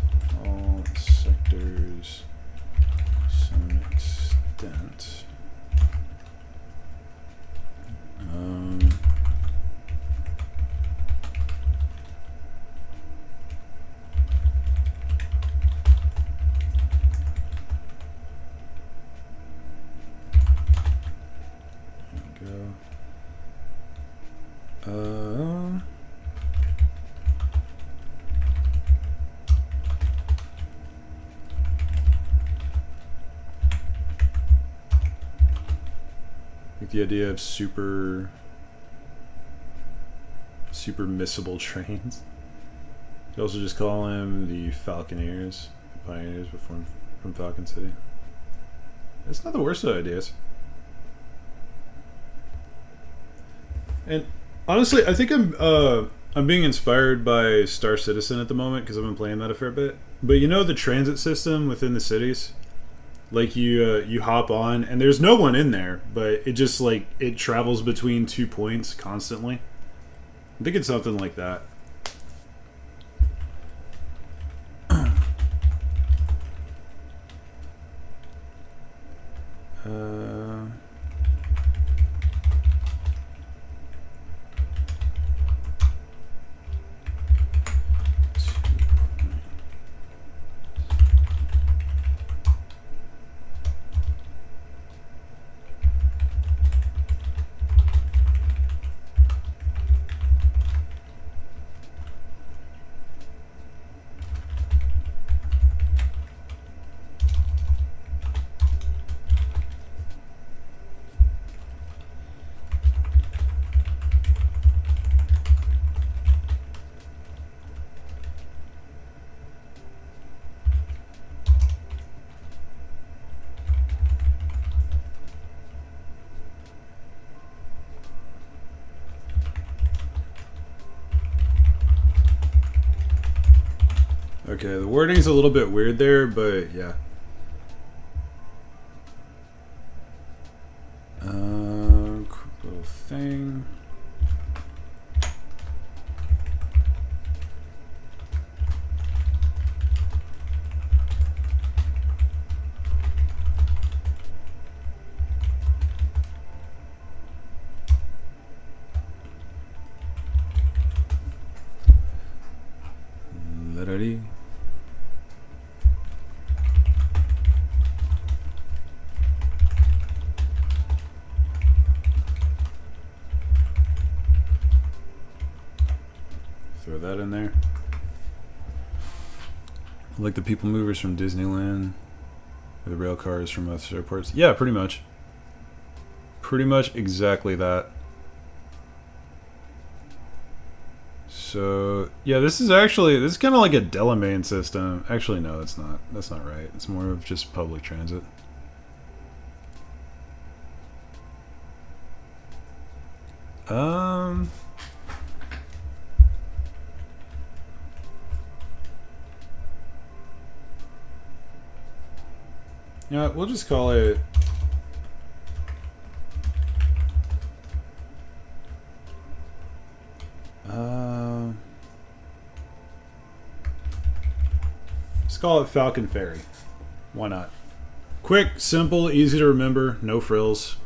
all sectors, some extent. The idea of super missable trains. You could also just call him the Falconeers, the Pioneers before from Falcon City. That's not the worst of ideas. And honestly, I think I'm being inspired by Star Citizen at the moment because I've been playing that a fair bit. But you know the transit system within the cities? Like you hop on and there's no one in there, but it just like it travels between 2 points constantly. I think it's something like that. Okay, the wording's a little bit weird there, but yeah. that in there. Like the people movers from Disneyland. Or the rail cars from most airports. Yeah, pretty much. Pretty much exactly that. So, yeah, this is kind of like a Delamain system. Actually, no, it's not. That's not right. It's more of just public transit. Yeah, we'll just call it... let's call it Falcon Ferry. Why not? Quick, simple, easy to remember, no frills.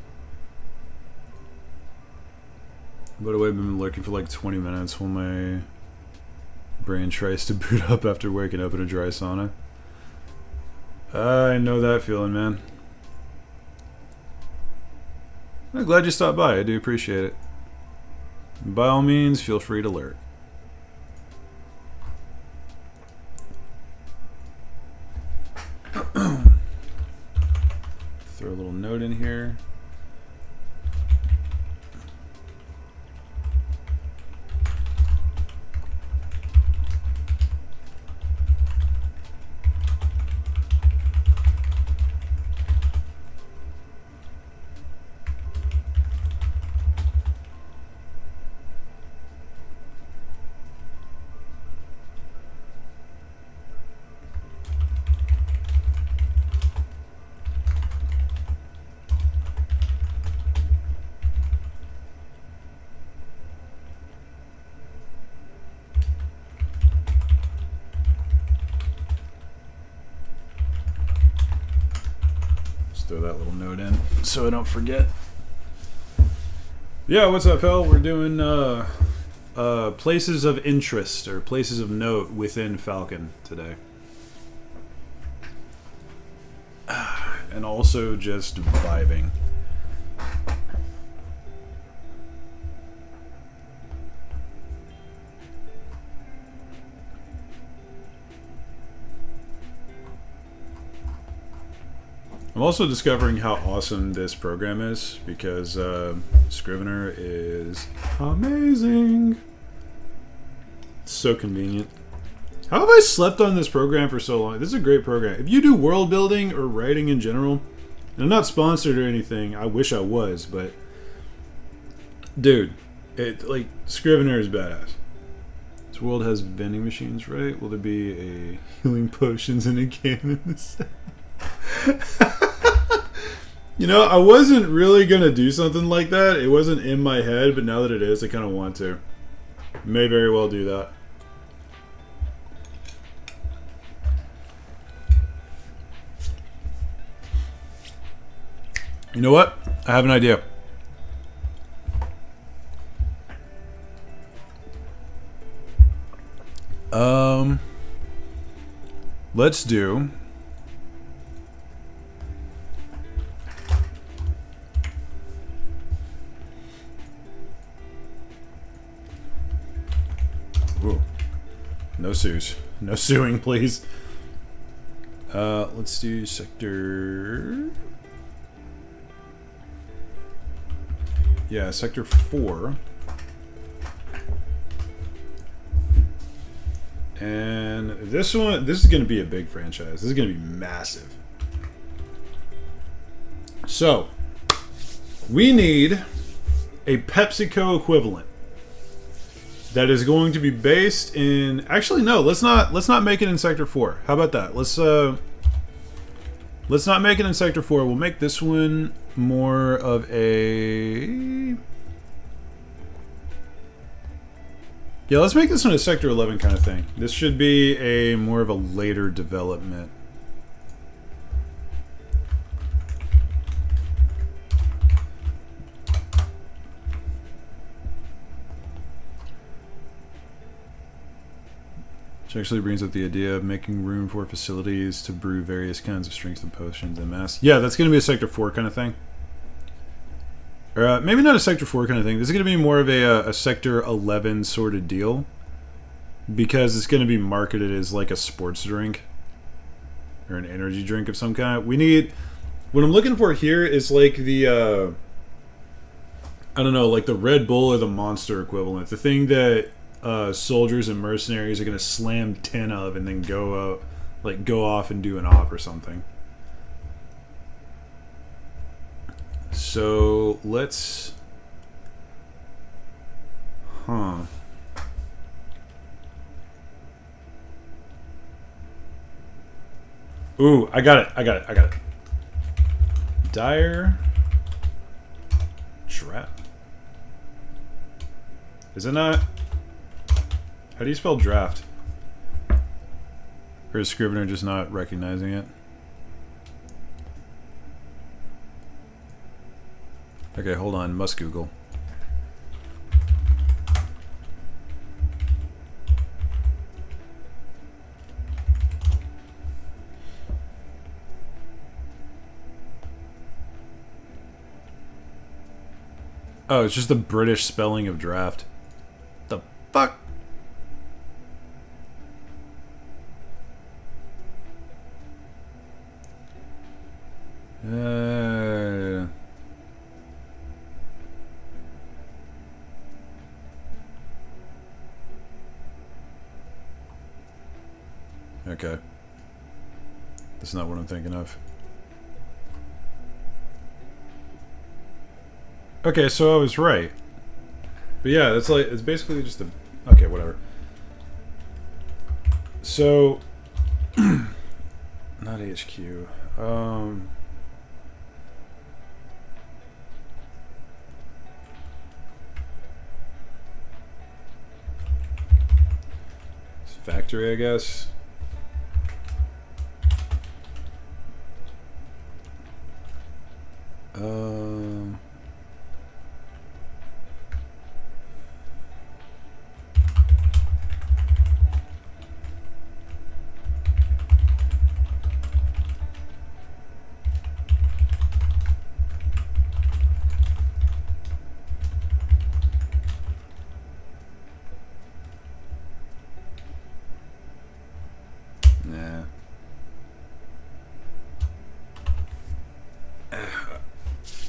By the way, I've been lurking for like 20 minutes while my brain tries to boot up after waking up in a dry sauna. I know that feeling, man. I'm glad you stopped by. I do appreciate it. By all means, feel free to lurk. Throw a little note in here. Throw that little note in so I don't forget. Yeah, what's up, hell? We're doing places of interest or places of note within Falcon today. And also just vibing. I'm also discovering how awesome this program is because Scrivener is amazing. It's so convenient. How have I slept on this program for so long? This is a great program. If you do world building or writing in general, and I'm not sponsored or anything, I wish I was, but dude, like Scrivener is badass. This world has vending machines, right? Will there be a healing potions in a can in this? You know, I wasn't really gonna do something like that. It wasn't in my head, but now that it is, I kind of want to. May very well do that. You know what? I have an idea. Let's do... Ooh. No sues. No suing, please. Let's do sector... Yeah, sector 4. And this one, this is going to be a big franchise. This is going to be massive. So, we need a PepsiCo equivalent that is going to be based in... Actually, no, let's not make it in Sector 4. How about that? Let's not make it in Sector 4. We'll make this one more of a... Yeah, let's make this one a Sector 11 kind of thing. This should be a more of a later development. Which actually brings up the idea of making room for facilities to brew various kinds of strength and potions en masse. Yeah, that's going to be a Sector 4 kind of thing. Or maybe not a Sector 4 kind of thing. This is going to be more of a Sector 11 sort of deal. because it's going to be marketed as like a sports drink or an energy drink of some kind. We need, what I'm looking for here is like the I don't know, like the Red Bull or the Monster equivalent, the thing that soldiers and mercenaries are going to slam 10 of and then go off and do an op or something. So let's, Ooh, I got it. Dire draft. Is it not? How do you spell draft? Or is Scrivener just not recognizing it? Okay, hold on. Must Google. Oh, it's just the British spelling of draft. The fuck? Okay. That's not what I'm thinking of. Okay, so I was right. But yeah, that's like, it's basically just a, okay, whatever. So, not HQ. It's factory, I guess.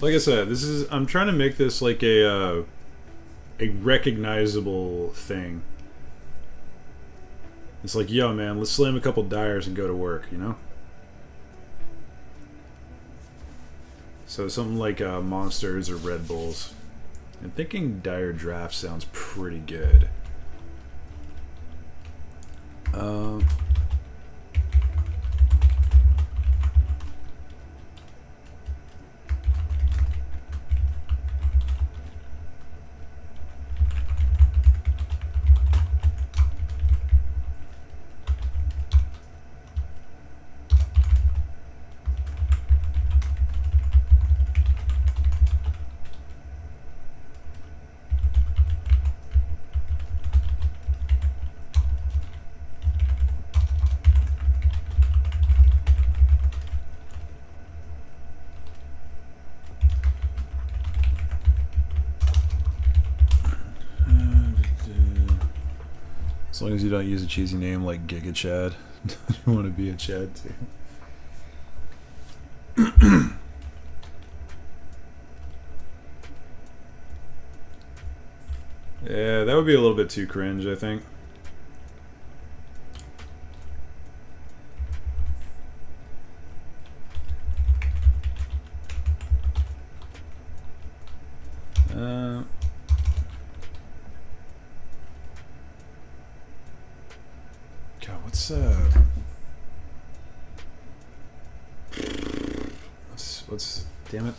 Like I said, this is, I'm trying to make this like a recognizable thing. It's like, yo man, let's slam a couple dyers and go to work, you know? So something like Monsters or Red Bulls. I'm thinking Dire Draft sounds pretty good. As long as you don't use a cheesy name like Giga Chad. You want to be a Chad too. Yeah, that would be a little bit too cringe, I think. What's damn it.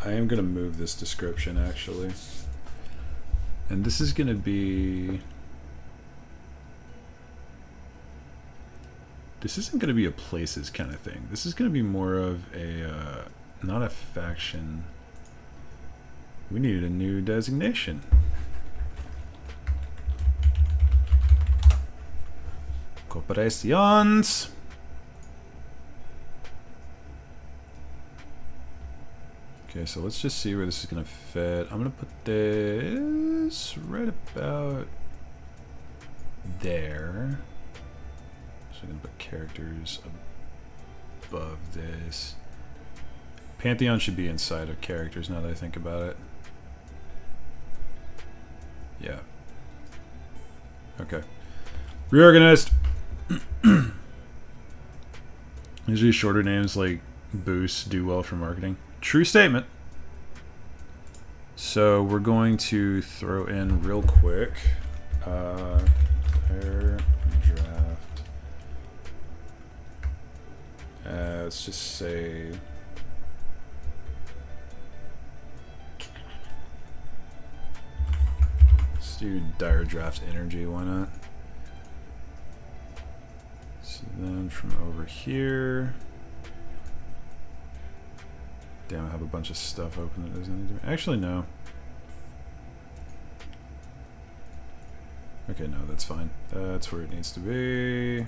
I am going to move this description actually. And this is going to be... This isn't going to be a places kind of thing. This is going to be more of a, not a faction. We needed a new designation. Corporations. Okay, so let's just see where this is going to fit. I'm going to put this right about there. So I'm going to put characters above this. Pantheon should be inside of characters now that I think about it. Yeah. Okay. Reorganized. Usually shorter names like boost do well for marketing. True statement. So we're going to throw in real quick air draft. Let's just say let's do dire draft energy, why not? So then from over here, damn, I have a bunch of stuff open that doesn't need to be. Actually, no. Okay, no, that's fine. That's where it needs to be.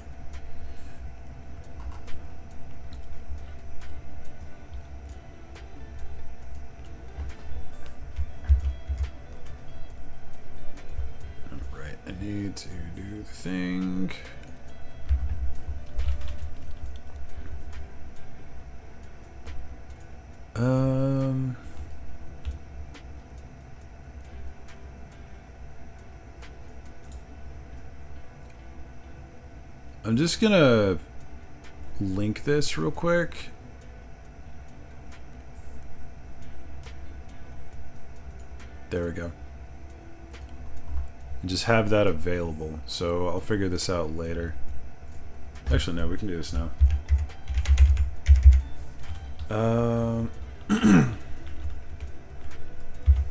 Alright, I need to do the thing. I'm just gonna link this real quick. There we go. Just have that available. So I'll figure this out later. Actually, no, we can do this now. Put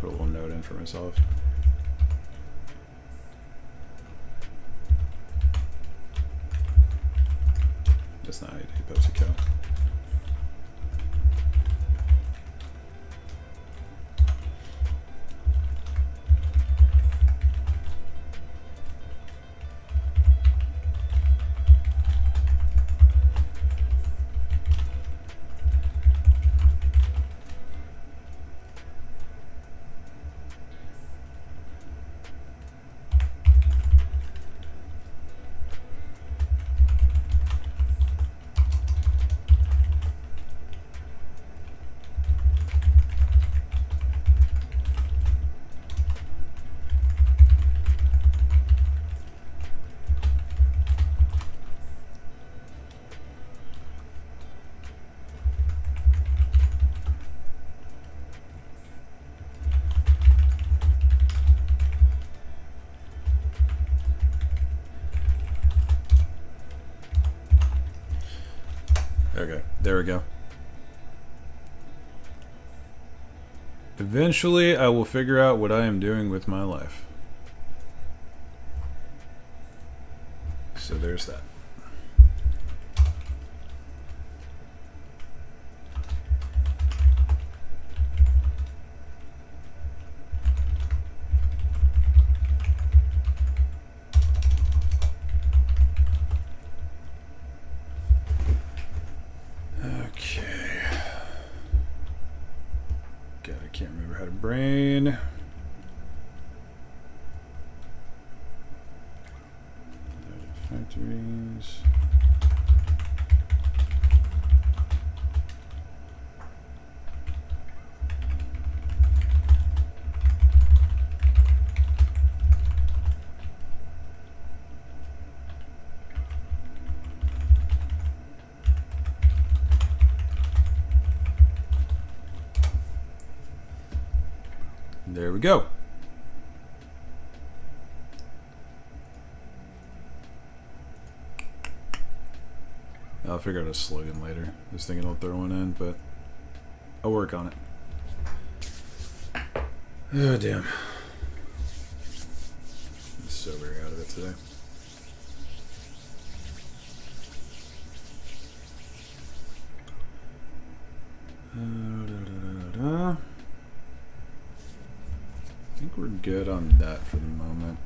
a little note in for myself. That's not how you do PepsiCo. Okay, there we go. Eventually, I will figure out what I am doing with my life. So there's that. Brain. Factories. There we go. I'll figure out a slogan later. I was thinking I'll throw one in, but I'll work on it. Oh, damn. I'm so very out of it today. I think we're good on that for the moment.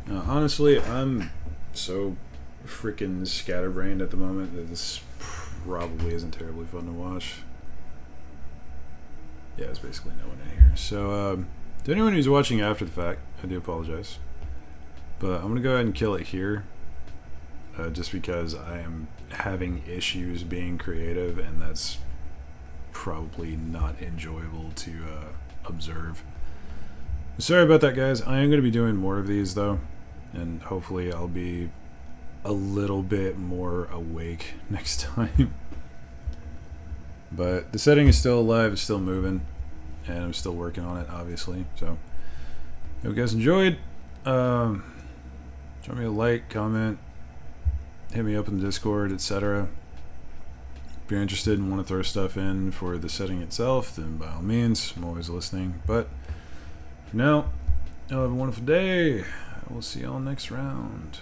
Honestly, I'm so freaking scatterbrained at the moment that this probably isn't terribly fun to watch. Yeah, there's basically no one in here. So, to anyone who's watching after the fact, I do apologize. But I'm going to go ahead and kill it here. Just because I am having issues being creative, and that's probably not enjoyable to observe. Sorry about that, guys. I am going to be doing more of these, though. And hopefully I'll be a little bit more awake next time. But the setting is still alive, it's still moving, and I'm still working on it, obviously. So, hope you guys enjoyed. Drop me a like, comment, hit me up in the Discord, etc. If you're interested and want to throw stuff in for the setting itself, then by all means, I'm always listening. But for now, y'all have a wonderful day. I will see y'all next round.